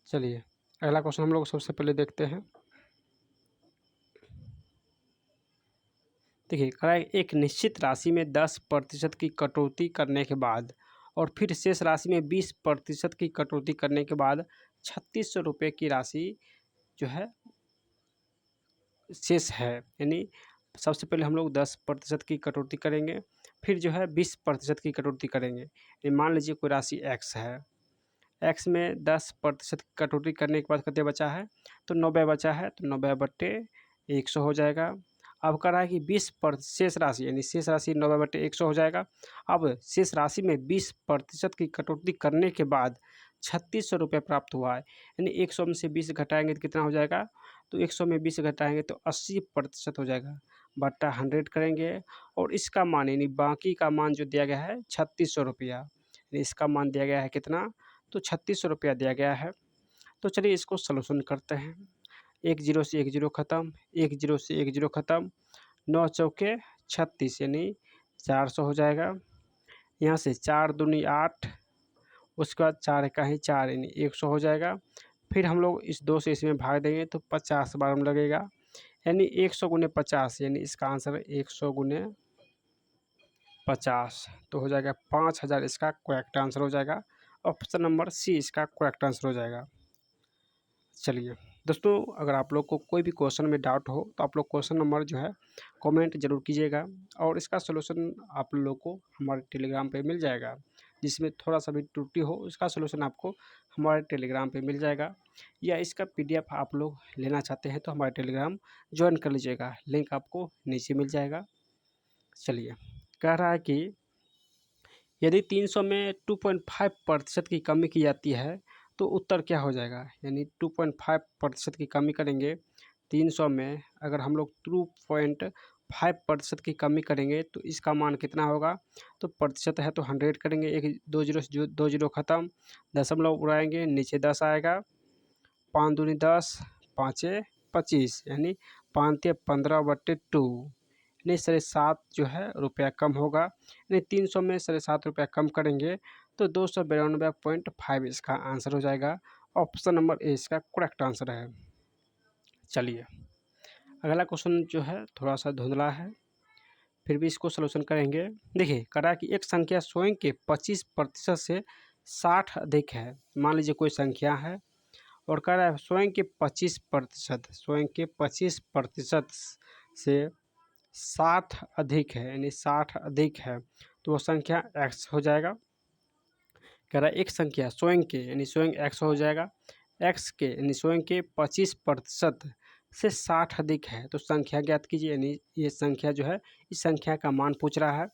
चलिए अगला क्वेश्चन हम लोग सबसे पहले देखते हैं। देखिए कह रहा है एक निश्चित राशि में 10% की कटौती करने के बाद और फिर शेष राशि में 20% की कटौती करने के बाद 3600 रुपये की राशि जो है शेष है। यानी सबसे पहले हम लोग 10% की कटौती करेंगे, फिर जो है 20% की कटौती करेंगे। ये मान लीजिए कोई राशि एक्स है, एक्स में 10% की कटौती करने के बाद कितने बचा है? तो 90 बचा है, तो 90/100 हो जाएगा। अब कह रहा है कि 20% शेष राशि, यानी शेष राशि 90/100 हो जाएगा। अब शेष राशि में 20% की कटौती करने के बाद 3600 रुपये प्राप्त हुआ है, यानी 100 में से 20 घटाएंगे तो कितना हो जाएगा? तो 100 में 20 घटाएंगे तो 80% हो जाएगा, बट्टा 100 करेंगे और इसका मान यानी बाकी का मान जो दिया गया है 3600 रुपया, यानी इसका मान दिया गया है कितना? तो 3600 रुपया दिया गया है। तो चलिए इसको सॉल्यूशन करते हैं। एक जीरो से एक जीरो ख़त्म, एक जीरो से एक जीरो ख़त्म, 9 चौके 36 यानी 400 हो जाएगा। यहाँ से 4 दूनी 8, उसके बाद 4 एका ही 4 यानी 100 हो जाएगा। फिर हम लोग इस 2 से इसमें भाग देंगे तो 50 बार में लगेगा, यानी 100 गुने 50, यानी इसका आंसर 100 गुने 50 तो हो जाएगा 5000, इसका करेक्ट आंसर हो जाएगा। ऑप्शन नंबर सी इसका करेक्ट आंसर हो जाएगा। चलिए दोस्तों अगर आप लोग को कोई भी क्वेश्चन में डाउट हो तो आप लोग क्वेश्चन नंबर जो है कमेंट जरूर कीजिएगा और इसका सलूशन आप लोग को हमारे टेलीग्राम पे मिल जाएगा। जिसमें थोड़ा सा भी त्रुटि हो उसका सलूशन आपको हमारे टेलीग्राम पे मिल जाएगा, या इसका पीडीएफ आप लोग लेना चाहते हैं तो हमारे टेलीग्राम ज्वाइन कर लीजिएगा, लिंक आपको नीचे मिल जाएगा। चलिए कह रहा है कि यदि 300 में 2.5% की कमी की जाती है तो उत्तर क्या हो जाएगा? यानी 2.5% की कमी करेंगे 300 में, अगर हम लोग 2.5% की कमी करेंगे तो इसका मान कितना होगा? तो प्रतिशत है तो 100 करेंगे, एक 2 जीरो से 2 जीरो ख़त्म, दशमलव उड़ाएंगे नीचे 10 आएगा, 5 दूनी 10, 5 25 यानी 5 15/2, यानी 7.5 जो है रुपया कम होगा, यानी 300 में 7.5 रुपया कम करेंगे तो 292.5 इसका आंसर हो जाएगा। ऑप्शन नंबर ए इसका करेक्ट आंसर है। चलिए अगला क्वेश्चन जो है थोड़ा सा धुंधला है, फिर भी इसको सलूशन करेंगे। देखिए कह रहा है कि एक संख्या स्वयं के 25% से 60 अधिक है। मान लीजिए कोई संख्या है और कह रहा है स्वयं के 25% से 60 अधिक है, यानी 60 अधिक है तो वो संख्या x हो जाएगा। कह रहा है एक संख्या स्वयं के यानी स्वयं x हो जाएगा, x के यानी स्वयं के 25% से 60 अधिक है तो संख्या ज्ञात कीजिए। यानी ये संख्या जो है इस संख्या का मान पूछ रहा है।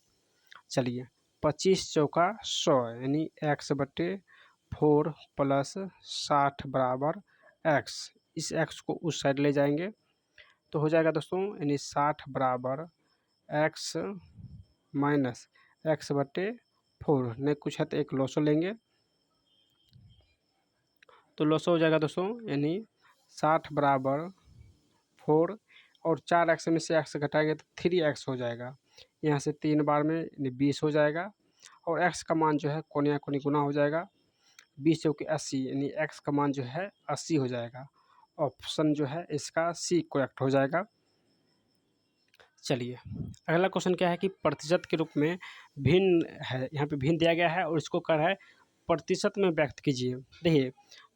चलिए 25 चौका 100 यानी x/4 प्लस 60 बराबर x। इस x को उस साइड ले जाएंगे तो हो जाएगा दोस्तों यानी 60 बराबर x माइनस x/4 नहीं कुछ है तो एक लॉसो लेंगे तो लॉसो हो जाएगा दोस्तों यानी 60 बराबर 4 और 4x में से x घटाएंगे तो 3x हो जाएगा। यहाँ से 3 बार में यानी 20 हो जाएगा और x का मान जो है कोनिया कोनी गुना हो जाएगा। 20 चौके 80 यानी x का मान जो है 80 हो जाएगा। ऑप्शन जो है इसका सी करेक्ट हो जाएगा। चलिए अगला क्वेश्चन क्या है कि प्रतिशत के रूप में भिन्न है, यहाँ पे भिन्न दिया गया है और इसको कर है प्रतिशत में व्यक्त कीजिए। देखिए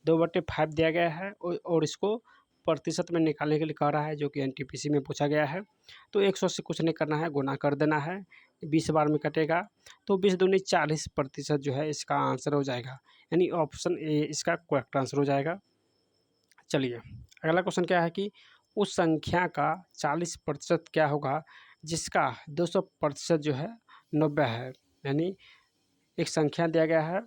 2/5 दिया गया है और इसको प्रतिशत में निकालने के लिए कह रहा है जो कि एनटीपीसी में पूछा गया है। तो 100 से कुछ नहीं करना है, गुना कर देना है, 20 बार में कटेगा तो 20 दूनी 40% जो है इसका आंसर हो जाएगा। यानी ऑप्शन ए इसका करेक्ट आंसर हो जाएगा। चलिए अगला क्वेश्चन क्या है कि उस संख्या का 40% क्या होगा जिसका 200% जो है 90 है। यानी एक संख्या दिया गया है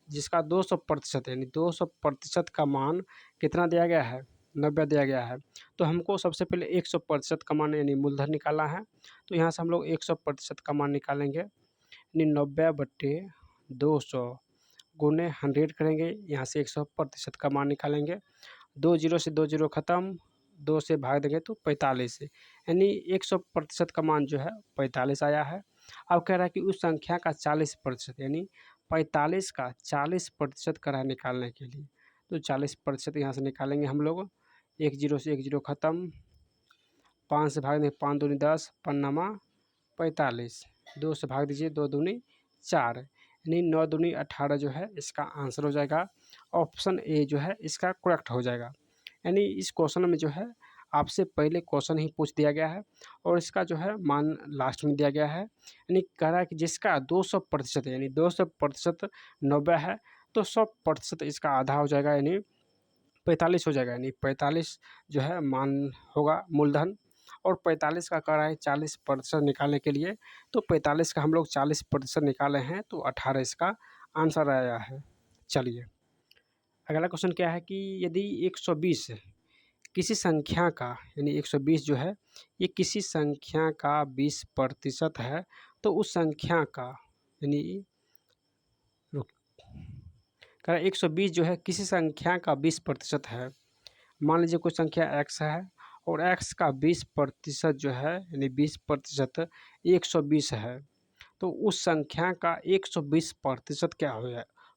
जिसका 200% यानी 200% का मान कितना दिया गया है 90 दिया गया है। तो हमको सबसे पहले 100% का मान यानी मूलधन निकालना है। तो यहाँ से हम लोग 100% का मान निकालेंगे यानी 90/200 गुने 100 करेंगे। यहाँ से 100% का मान निकालेंगे। 2 जीरो से 2 जीरो ख़त्म, 2 से भाग देंगे तो 45 यानी 100% का मान जो है 45 आया है। अब कह रहा है कि उस संख्या का 40% यानी 45 का 40% करा है निकालने के लिए। तो 40% यहाँ से निकालेंगे हम लोग। 1 जीरो से 1 जीरो ख़त्म, 5 से भाग दें 5 दूनी 10, पन्नामा 45, 2 से भाग दीजिए 2 दूनी 4 यानी 9 दूनी 18 जो है इसका आंसर हो जाएगा। ऑप्शन ए जो है इसका करेक्ट हो जाएगा। यानी इस क्वेश्चन में जो है आपसे पहले क्वेश्चन ही पूछ दिया गया है और इसका जो है मान लास्ट में दिया गया है। यानी कह रहा है कि जिसका 200% है यानी 200% 90 है तो 100% इसका आधा हो जाएगा यानी 45 हो जाएगा। यानी 45 जो है मान होगा मूलधन और 45 का कह रहा है 40% निकालने के लिए। तो 45 का हम लोग 40% निकाले हैं तो 18 इसका आंसर आया है। चलिए अगला क्वेश्चन क्या है कि यदि 120 किसी संख्या का यानी 120 जो है ये किसी संख्या का 20% है तो उस संख्या का यानी कह रहा है 120 जो है किसी संख्या का 20% है। मान लीजिए कोई संख्या x है और x का 20% जो है यानी 20% 120 है तो उस संख्या का 120% क्या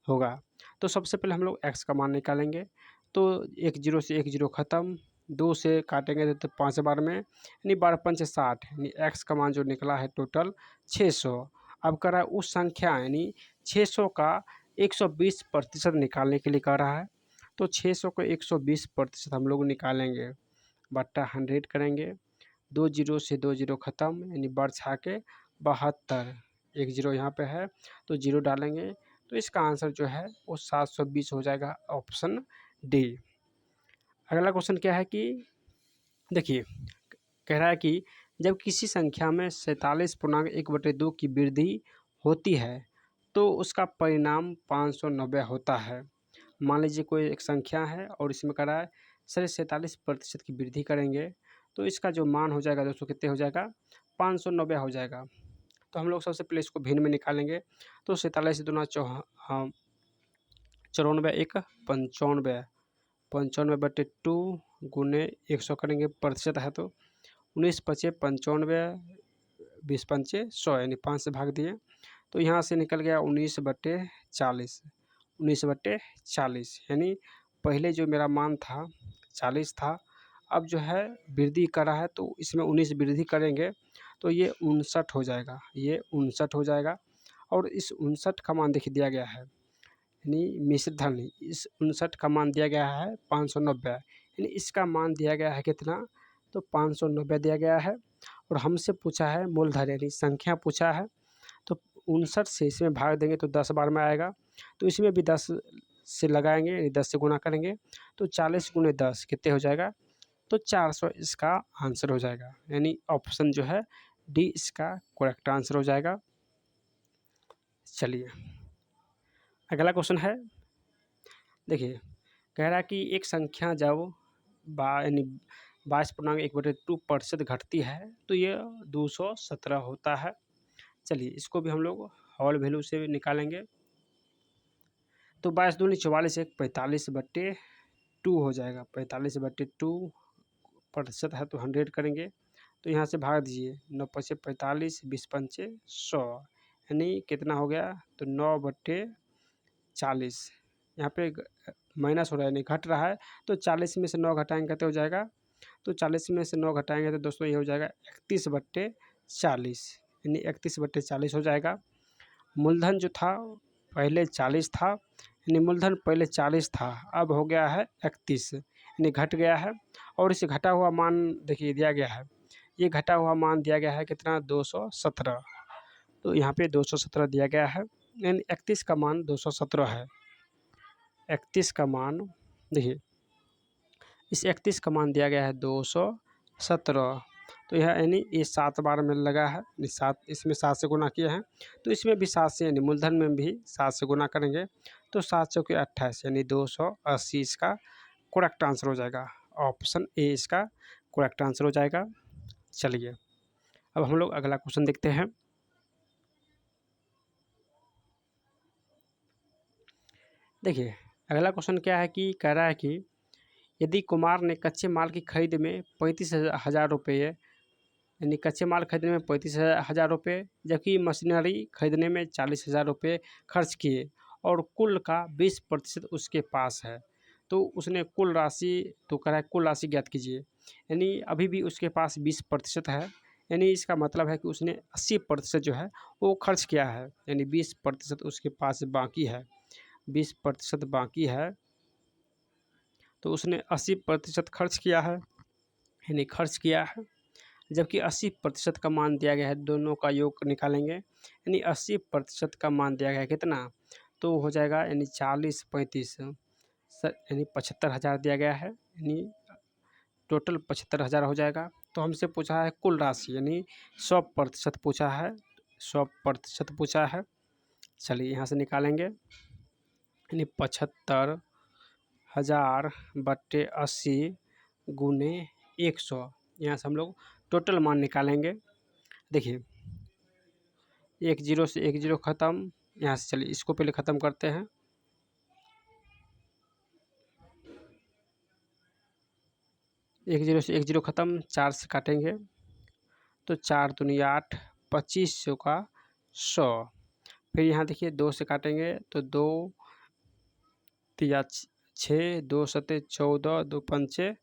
होगा। तो सबसे पहले हम लोग x का मान निकालेंगे। तो 1 जीरो से 1 जीरो ख़त्म, 2 से काटेंगे तो 5 बार में यानी 12 पंचे 60 यानी x का मान जो निकला है टोटल 600। अब कह रहा है उस संख्या यानी 600 का 120% निकालने के लिए कह रहा है। तो 600 को 120% हम लोग निकालेंगे बट्टा 100 करेंगे। 2 जीरो से 2 जीरो ख़त्म यानी बढ़ा के 72, 1 जीरो यहाँ पे है तो जीरो डालेंगे तो इसका आंसर जो है वो 720 हो जाएगा। Option D. अगला क्वेश्चन क्या है कि देखिए कह रहा है कि जब किसी संख्या में 47.1/2 की वृद्धि होती है तो उसका परिणाम 590 होता है। मान लीजिए कोई एक संख्या है और इसमें कह रहा है सर 47% की वृद्धि करेंगे तो इसका जो मान हो जाएगा दोस्तों कितने हो जाएगा 590 हो जाएगा। तो हम लोग सबसे पहले इसको भिन्न में निकालेंगे। तो 47 दूना 94, 1 95, 95/2 गुने 100 करेंगे प्रतिशत है तो 19 पचे 95, 20 पंचे 100 यानी 5 से भाग दिए तो यहाँ से निकल गया 19/40, 19/40 यानी पहले जो मेरा मान था 40 था अब जो है वृद्धि करा है तो इसमें 19 वृद्धि करेंगे तो ये 59 हो जाएगा, ये 59 हो जाएगा। और इस 59 का मान देखिए दिया गया है यानी मिश्र धन, इस 59 का मान दिया गया है 590 यानी इसका मान दिया गया है कितना तो 590 दिया गया है। और हमसे पूछा है मूलधन यानी संख्या पूछा है तो 59 से इसमें भाग देंगे तो 10 बार में आएगा तो इसमें भी 10 से लगाएंगे, यानी 10 से गुना करेंगे तो 40 गुने 10 कितने हो जाएगा, तो 400 इसका आंसर हो जाएगा। यानी ऑप्शन जो है डी इसका करेक्ट आंसर हो जाएगा। चलिए अगला क्वेश्चन है, देखिए कह रहा है कि एक संख्या जब यानी 22.1/2% घटती है तो ये 217 होता है। चलिए इसको भी हम लोग होल वैल्यू से निकालेंगे। तो 22 दूनी 44, 45/2 हो जाएगा। 45/2% है तो 100 करेंगे तो यहाँ से भाग दीजिए, 9 पचे 45, 20 पंचे 100, यानी कितना हो गया, तो 9/40। यहाँ पे माइनस हो रहा है, यानी घट रहा है, तो 40 में से 9 घटाएंगे कितने हो जाएगा, तो 40 में से 9 घटाएंगे तो दोस्तों ये हो जाएगा 31/40, यानी 31/40 हो जाएगा। मूलधन जो था पहले 40 था, यानी मूलधन पहले 40 था, अब हो गया है 31, यानी घट गया है। और इसे घटा हुआ मान देखिए दिया गया है, ये घटा हुआ मान दिया गया है कितना, 217। तो यहाँ पे 217 दिया गया है, यानी 31 का मान 217 है। 31 का मान देखिए, इस 31 का मान दिया गया है 217। तो यह यानी ये 7 बार में लगा है, 7, इसमें 7 से गुना किए हैं तो इसमें भी 7 से, यानी मूलधन में भी 7 से गुना करेंगे तो 7 चौके 28, यानी 280 इसका करेक्ट आंसर हो जाएगा। ऑप्शन ए इसका करेक्ट आंसर हो जाएगा। चलिए अब हम लोग अगला क्वेश्चन देखते हैं। देखिए अगला क्वेश्चन क्या है कि कह रहा है कि यदि कुमार ने कच्चे माल की खरीद में 35,000 रुपये, यानी कच्चे माल खरीदने में 35,000 रुपये, जबकि मशीनरी खरीदने में 40,000 रुपये खर्च किए और कुल का 20% उसके पास है, तो उसने कुल राशि, तो कह रहा है कुल राशि ज्ञात कीजिए। यानी अभी भी उसके पास 20% है, यानी इसका मतलब है कि उसने 80% जो है वो खर्च किया है, यानी 20% उसके पास बाकी है, 20% बाकी है, तो उसने 80% खर्च किया है, यानी खर्च किया है, जबकि 80% का मान दिया गया है। दोनों का योग निकालेंगे, यानी 80% का मान दिया गया है कितना, तो हो जाएगा यानी 40 35 यानी 75,000 दिया गया है, यानी टोटल 75,000 हो जाएगा। तो हमसे पूछा है कुल राशि, यानी 100% पूछा है, 100% पूछा है। चलिए यहाँ से निकालेंगे, यानी 75,000/80 गुने 100, यहाँ से हम लोग टोटल मान निकालेंगे। देखिए 1 0 से 1 0 ख़त्म, यहाँ से चलिए इसको पहले ख़त्म करते हैं। एक 0 से 1 0 ख़त्म, 4 से काटेंगे तो 4 दूनी 8, 25 का 100। फिर यहाँ देखिए 2 से काटेंगे तो 2 तिया 6, 2 सते 14, 2 पंचे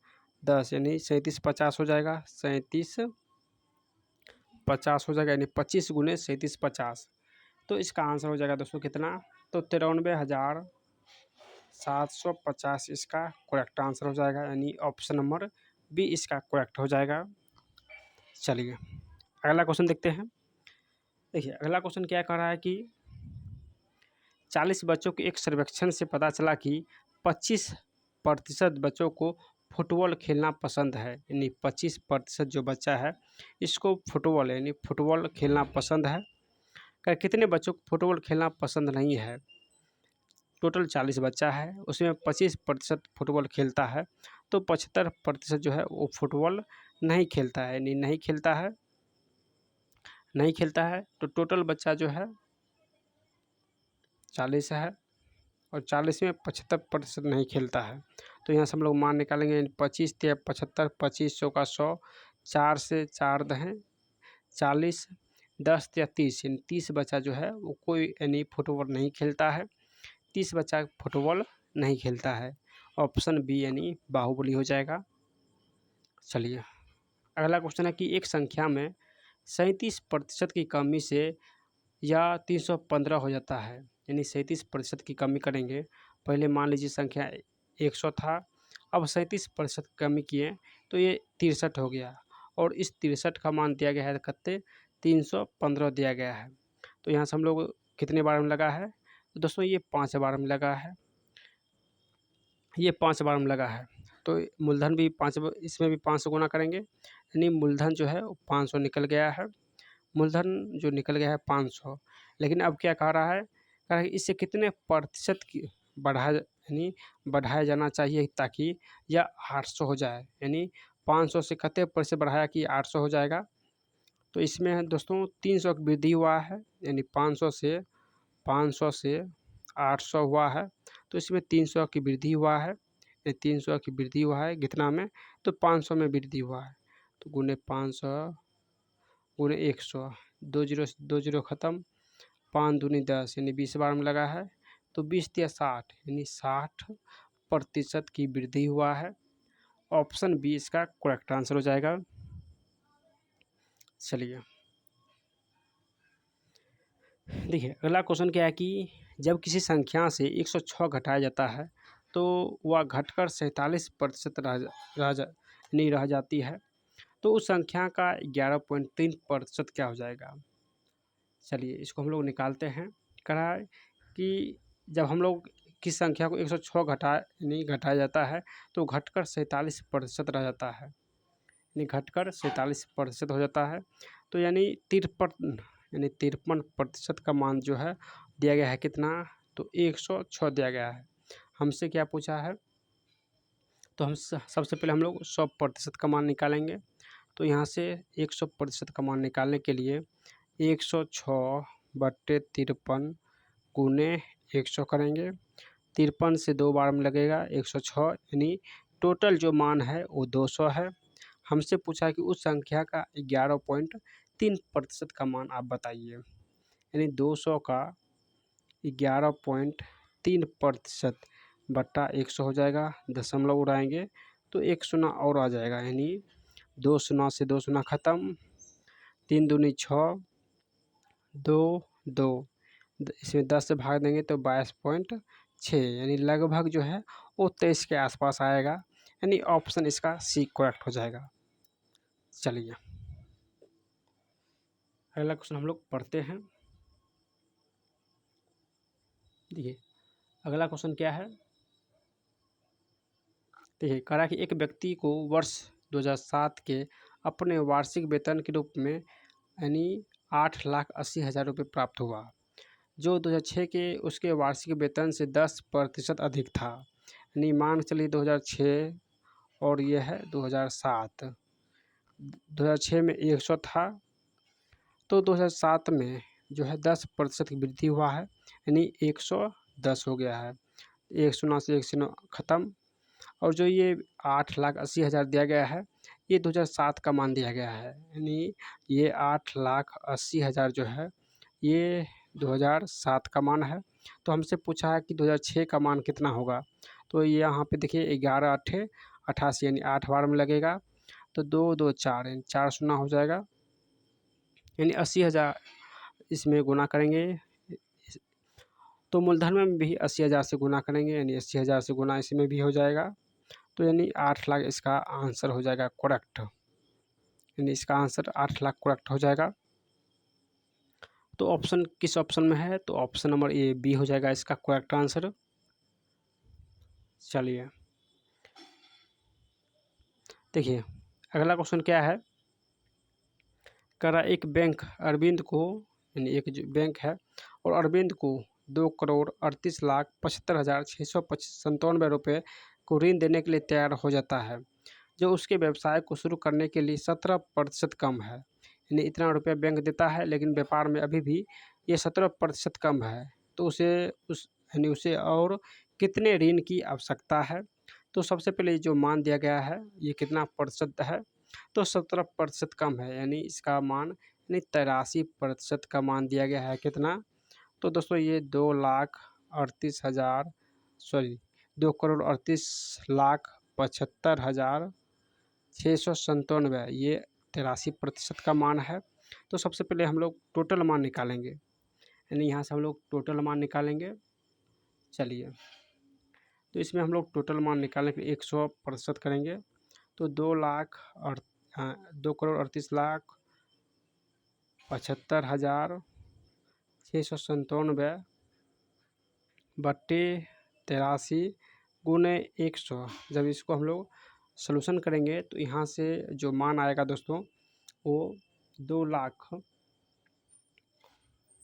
10, यानी 37 50 हो जाएगा। 37 50 हो जाएगा, यानी 25 गुने 37 50। तो इसका आंसर हो जाएगा दोस्तों कितना, तो 93,750 इसका करेक्ट आंसर हो जाएगा, यानी ऑप्शन नंबर बी इसका करेक्ट हो जाएगा। चलिए अगला क्वेश्चन देखते हैं। देखिए अगला क्वेश्चन क्या कह रहा है कि 40 बच्चों के एक सर्वेक्षण से पता चला कि 25% बच्चों को फुटबॉल खेलना पसंद है, यानी 25% जो बच्चा है इसको फुटबॉल, यानी फुटबॉल खेलना पसंद है। कितने बच्चों को फुटबॉल खेलना पसंद नहीं है, टोटल 40 बच्चा है, उसमें 25% फुटबॉल खेलता है, तो 75% जो है वो फुटबॉल नहीं खेलता है, यानी नहीं खेलता है, नहीं खेलता है। तो टोटल बच्चा जो है 40 है और 40 में 75% नहीं खेलता है। तो यहाँ से हम लोग मान निकालेंगे, 25 × 75, 25 का 100, 4 से 4 दहें 40, 10 या 30, यानी 30 बच्चा जो है वो कोई यानी फुटबॉल नहीं खेलता है, 30 बच्चा फुटबॉल नहीं खेलता है। ऑप्शन बी यानी बाहुबली हो जाएगा। चलिए अगला क्वेश्चन है कि एक संख्या में 37% की कमी से यह 315 हो जाता है, यानी 37% की कमी करेंगे। पहले मान लीजिए संख्या 100 था, अब 37% कमी किए तो ये 63 हो गया, और इस 63 का मान दिया गया है कितने, 315 दिया गया है। तो यहाँ से हम लोग कितने बार में लगा है, तो दोस्तों ये 5 बार में लगा है, ये 5 बार में लगा है, तो मूलधन भी 5 इसमें भी 5 से गुना करेंगे, यानी मूलधन जो है वो 500 निकल गया है। मूलधन जो निकल गया है 500, लेकिन अब क्या कह रहा है, कह रहा है कि इससे कितने प्रतिशत की बढ़ाया जाना चाहिए ताकि यह 800 हो जाए, यानी 500 से कितने प्रतिशत बढ़ाया कि 800 हो जाएगा। तो इसमें है दोस्तों 300 की वृद्धि हुआ है, यानी 500 से 800 हुआ है, तो इसमें 300 की वृद्धि हुआ है, 300 की वृद्धि हुआ है कितना में, तो 500 में वृद्धि हुआ है, तो गुने 500 गुने 100, 2 जीरो से 2 जीरो खत्म, 5 दूनी 10 यानी 20 बार में लगा है, तो 20 या 60 यानी 60% की वृद्धि हुआ है। ऑप्शन बी इसका करेक्ट आंसर हो जाएगा। चलिए देखिए अगला क्वेश्चन क्या है कि जब किसी संख्या से 106 घटाया जाता है तो वह घटकर 47% रह जाती है, तो उस संख्या का 11.3% क्या हो जाएगा। चलिए इसको हम लोग निकालते हैं। कह रहा है कि जब हम लोग किस संख्या को 106 घटाया जाता है तो घटकर 47% रह जाता है, यानी घटकर 47% हो जाता है, तो यानी 53% का मान जो है दिया गया है कितना, तो 106 दिया गया है। हमसे क्या पूछा है, तो हम सबसे पहले हम लोग 100% का मान निकालेंगे। तो यहाँ से 100% का मान निकालने के लिए 106/53 गुने 100 करेंगे। 53 से 2 बार में लगेगा 106, यानी टोटल जो मान है वो 200 है। हमसे पूछा कि उस संख्या का 11.3% का मान आप बताइए, यानी 200 का 11.3% बट्टा 100 हो जाएगा, दशमलव उड़ाएंगे तो 1 शून्य और आ जाएगा, यानी 2 शून्य से 2 शून्य खत्म, 3 दूनी 6, 2 2, इसमें 10 से भाग देंगे तो 22.6, यानी लगभग जो है वो 23 के आसपास आएगा, यानी ऑप्शन इसका सी करेक्ट हो जाएगा। चलिए अगला क्वेश्चन हम लोग पढ़ते हैं। देखिए अगला क्वेश्चन क्या है, देखिए कह रहा है कि एक व्यक्ति को वर्ष 2007 के अपने वार्षिक वेतन के रूप में यानी 8,80,000 रुपये प्राप्त हुआ, जो 2006 के उसके वार्षिक वेतन से 10% अधिक था, यानी मान चलिए 2006 और ये है 2007। 2006 में 100 था, तो 2007 में जो है 10% की वृद्धि हुआ है, यानी 110 हो गया है, 1 शून्य से 1 शून्य खत्म। और जो ये 8,80,000 दिया गया है ये 2007 का मान दिया गया है, यानी ये 8,80,000 जो है ये 2007 का मान है। तो हमसे पूछा है कि 2006 का मान कितना होगा, तो ये यहाँ पे देखिए 11 8 88 यानी 8 बार में लगेगा, तो 2 2 4 यानी 4 शून्य हो जाएगा, यानी 80,000 इसमें गुना करेंगे, तो मूलधन में भी 80,000 से गुना करेंगे, यानी 80,000 से गुना इसमें भी हो जाएगा, तो यानी 8 लाख इसका आंसर हो जाएगा करेक्ट, यानी इसका आंसर 8 लाख करेक्ट हो जाएगा। तो ऑप्शन किस ऑप्शन में है, तो ऑप्शन नंबर ए बी हो जाएगा इसका करेक्ट आंसर। चलिए देखिए अगला क्वेश्चन क्या है, कह रहा एक बैंक अरविंद को, यानी एक जो बैंक है और अरविंद को 2,38,75,697 रुपये को ऋण देने के लिए तैयार हो जाता है, जो उसके व्यवसाय को शुरू करने के लिए 17% कम है, यानी इतना रुपया बैंक देता है लेकिन व्यापार में अभी भी ये 17% कम है, तो उसे और कितने ऋण की आवश्यकता है। तो सबसे पहले जो मान दिया गया है ये कितना प्रतिशत है, तो 17% कम है, यानी इसका मान यानी 83% का मान दिया गया है कितना, तो दोस्तों ये 2,38,75,697 ये 83% का मान है। तो सबसे पहले हम लोग टोटल मान निकालेंगे, यानी यहाँ से हम लोग टोटल मान निकालेंगे। चलिए तो इसमें हम लोग टोटल मान निकालने के लिए 100% करेंगे, तो 2,38,75,697 बट्टे 83 गुने 100। जब इसको हम लोग सॉल्यूशन करेंगे तो यहाँ से जो मान आएगा दोस्तों वो 2 लाख,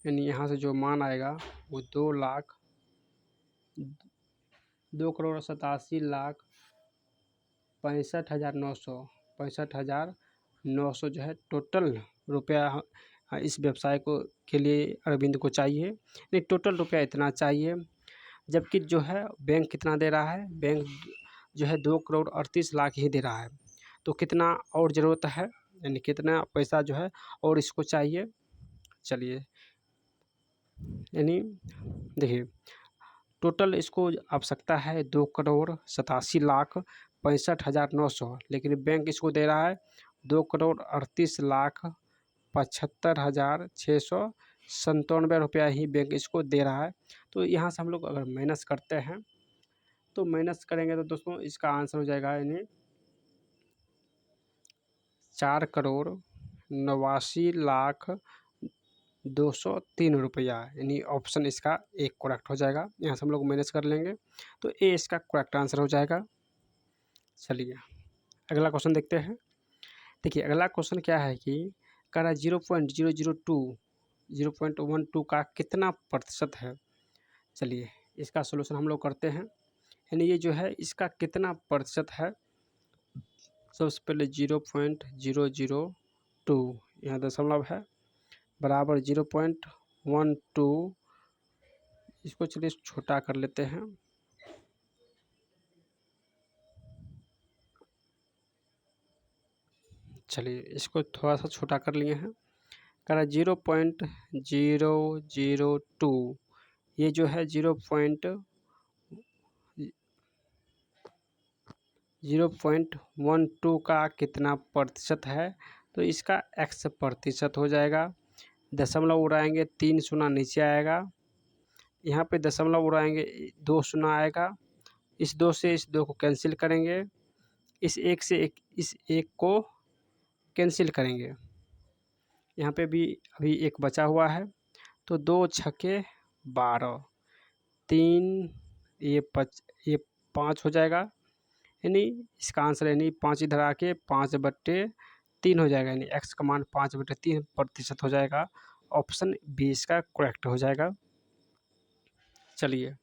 यानी यहाँ से जो मान आएगा वो 2,87,65,900 65,900 जो है टोटल रुपया इस व्यवसाय को के लिए अरविंद को चाहिए। नहीं, टोटल रुपया इतना चाहिए, जबकि जो है बैंक कितना दे रहा है, बैंक जो है 2,38,00,000 ही दे रहा है। तो कितना और ज़रूरत है, यानी कितना पैसा जो है और इसको चाहिए। चलिए, यानी देखिए टोटल इसको आवश्यकता है 2,87,65,900, लेकिन बैंक इसको दे रहा है 2,38,75,697 रुपया ही बैंक इसको दे रहा है। तो यहाँ से हम लोग अगर माइनस करते हैं तो माइनस करेंगे तो दोस्तों इसका आंसर हो जाएगा यानी 4,89,02,03 रुपया, यानी ऑप्शन इसका एक करेक्ट हो जाएगा। यहाँ से हम लोग माइनस कर लेंगे तो ए इसका करेक्ट आंसर हो जाएगा। चलिए अगला क्वेश्चन देखते हैं। देखिए अगला क्वेश्चन क्या है कि कह रहा है 0.012 का कितना प्रतिशत है। चलिए इसका सॉल्यूशन हम लोग करते हैं, यानी ये जो है इसका कितना प्रतिशत है। सबसे पहले 0.002 यहाँ दशमलव है बराबर 0.12, इसको चलिए छोटा कर लेते हैं। चलिए इसको थोड़ा सा छोटा कर लिए हैं। कह रहा है 0.002, ये जो है 0.12 का कितना प्रतिशत है, तो इसका x प्रतिशत हो जाएगा। दशमलव उड़ाएंगे 3 शून्य नीचे आएगा, यहाँ पे दशमलव उड़ाएंगे 2 शून्य आएगा, इस 2 से इस 2 को कैंसिल करेंगे, इस 1 से इस 1 को कैंसिल करेंगे, यहाँ पे भी अभी एक बचा हुआ है, तो 2 छक्के 12, 3 ये 5 हो जाएगा, यानी इसका आंसर यानी 5 इधर आके 5/3 हो जाएगा, यानी x का मान 5/3% हो जाएगा। ऑप्शन बी इसका करेक्ट हो जाएगा। चलिए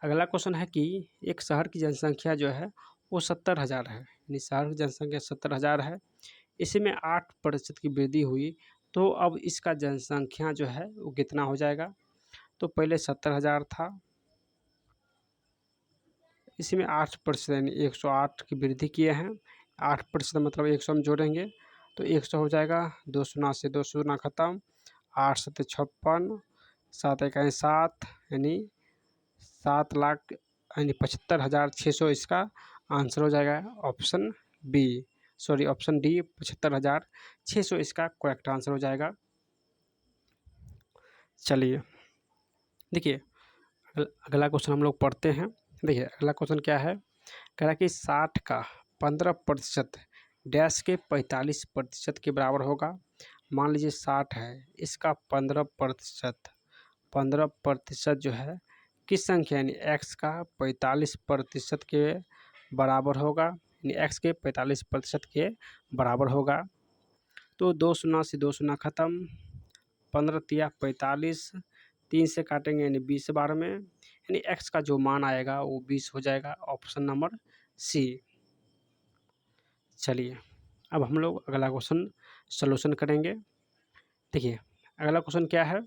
अगला क्वेश्चन है कि एक शहर की जनसंख्या जो है वो 70,000 है, यानी शहर की जनसंख्या 70,000 है, इसमें 8% की वृद्धि हुई, तो अब इसका जनसंख्या जो है वो कितना हो जाएगा। तो पहले 70,000 था, इसमें 8% यानी 108 की वृद्धि किए हैं। 8% मतलब 100 में जोड़ेंगे तो 100 हो जाएगा, 2 शून्य से 2 शून्य खत्म, 8 7 56, 7 1 7, यानी 7,00,000 यानी 75,600 इसका आंसर हो जाएगा। ऑप्शन डी 75,600 इसका करेक्ट आंसर हो जाएगा। चलिए देखिए अगला क्वेश्चन हम लोग पढ़ते हैं। देखिए अगला क्वेश्चन क्या है, कह रहा है कि 60 का 15% डैश के 45% के बराबर होगा। मान लीजिए 60 है, इसका 15% जो है किस संख्या यानी x का 45% के बराबर होगा, यानी x के 45% के बराबर होगा। तो 2 शून्य से 2 शून्य खत्म, 15 तिया 45, 3 से काटेंगे यानी 20 बार में, यानी x का जो मान आएगा वो 20 हो जाएगा। Option number C. चलिए अब हम लोग अगला क्वेश्चन सॉल्यूशन करेंगे। देखिए अगला क्वेश्चन क्या है,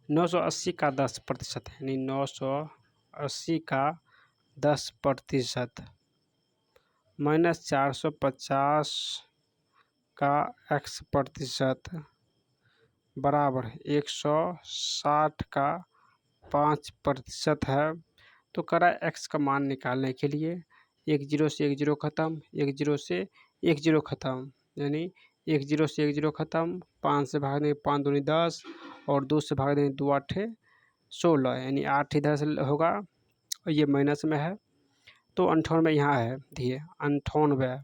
980 का 10%, यानी 980 का 10% माइनस 450 का x% बराबर 160 का 5% है। तो करा x का मान निकालने के लिए 1 0 से 1 0 खत्म, 1 0 से 1 0 खत्म, यानी 1 0 से 1 0 खत्म, 5 से भाग देंगे 5 दूनी 10 और 2 से भाग देंगे 2 8 16, यानी 8 इधर से होगा और ये माइनस में है, तो 98 यहाँ है। देखिए 98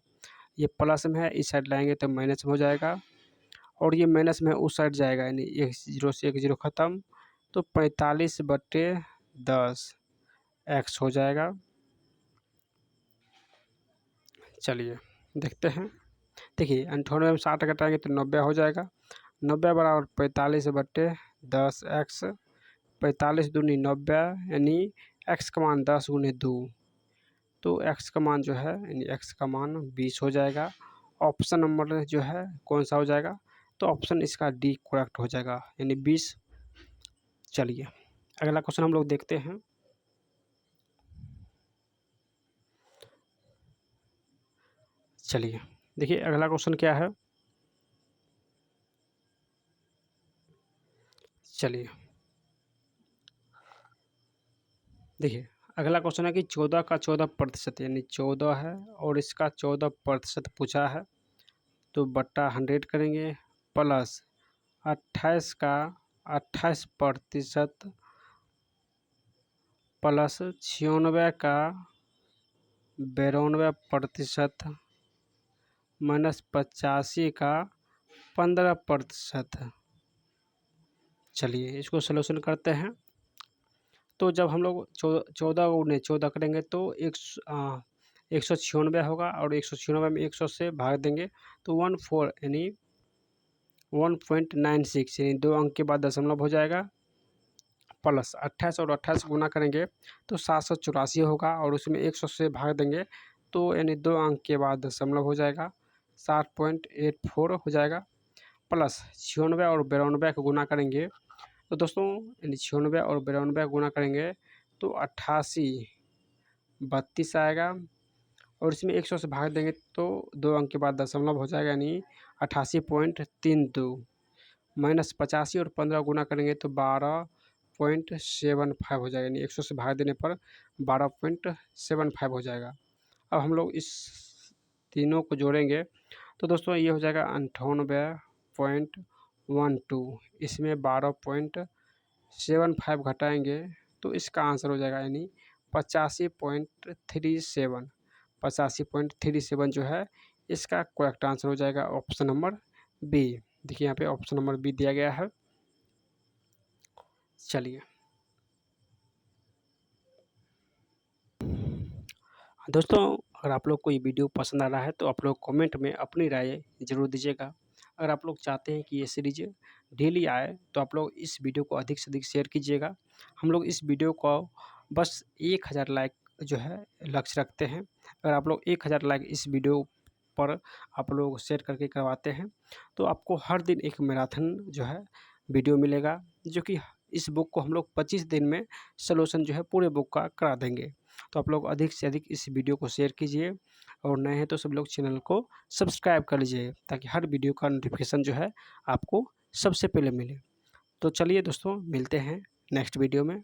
ये प्लस में है, इस साइड लाएंगे तो माइनस में हो जाएगा। और ये माइनस में उस साइड जाएगा, यानी 1 0 से 1 0 ख़त्म, तो 45/10 x हो जाएगा। चलिए देखते हैं। देखिए 98 में 60 घटाएंगे तो 90 हो जाएगा। 90 बराबर 45/10 x, 45 दूनी 90, यानी x का मान 10 × 2, तो x का मान जो है यानी x का मान 20 हो जाएगा। ऑप्शन नंबर जो है कौन सा हो जाएगा, तो ऑप्शन इसका डी करेक्ट हो जाएगा, यानी 20। चलिए अगला क्वेश्चन हम लोग देखते हैं। चलिए देखिए अगला क्वेश्चन क्या है। चलिए देखिए अगला क्वेश्चन है कि 14 का 14%, यानी 14 है और इसका 14% पूछा है, तो बट्टा 100 करेंगे, प्लस 28 का 28% प्लस 96 का 92% माइनस 85 का 15%। चलिए इसको सलूशन करते हैं। तो जब हम लोग 14 करेंगे तो 196 होगा, और 196 में 100 से भाग देंगे तो 14 यानी 1.96, यानी 2 अंक के बाद दशमलव हो जाएगा, प्लस 28 और 28 गुना करेंगे तो 784 होगा, और उसमें 100 से भाग देंगे तो यानी 2 अंक के बाद दशमलव हो जाएगा, 7.84 हो जाएगा, प्लस 96 और 92 को गुना करेंगे तो दोस्तों यानी 96 और 92 गुना करेंगे तो 88/32 आएगा, और इसमें 100 से भाग देंगे तो 2 अंक के बाद दशमलव हो जाएगा, यानी 88.32, माइनस 85 और 15 गुना करेंगे तो 12.75 हो जाएगा, यानी 100 से भाग देने पर 12.75 हो जाएगा। अब हम लोग इस तीनों को जोड़ेंगे तो दोस्तों ये हो जाएगा 98.12, इसमें 12.75 घटाएंगे तो इसका आंसर हो जाएगा, यानी 85.37। 85.37 जो है इसका करेक्ट आंसर हो जाएगा, ऑप्शन नंबर बी। देखिए यहाँ पे ऑप्शन नंबर बी दिया गया है। चलिए दोस्तों अगर आप लोग को ये वीडियो पसंद आ रहा है तो आप लोग कमेंट में अपनी राय ज़रूर दीजिएगा। अगर आप लोग चाहते हैं कि ये सीरीज डेली आए तो आप लोग इस वीडियो को अधिक से अधिक शेयर कीजिएगा। हम लोग इस वीडियो को बस 1000 लाइक जो है लक्ष्य रखते हैं। अगर आप लोग 1000 लाइक इस वीडियो पर आप लोग शेयर करके करवाते हैं तो आपको हर दिन एक मैराथन जो है वीडियो मिलेगा, जो कि इस बुक को हम लोग 25 दिन में सलूशन जो है पूरे बुक का करा देंगे। तो आप लोग अधिक से अधिक इस वीडियो को शेयर कीजिए, और नए हैं तो सब लोग चैनल को सब्सक्राइब कर लीजिए, ताकि हर वीडियो का नोटिफिकेशन जो है आपको सबसे पहले मिले। तो चलिए दोस्तों मिलते हैं नेक्स्ट वीडियो में।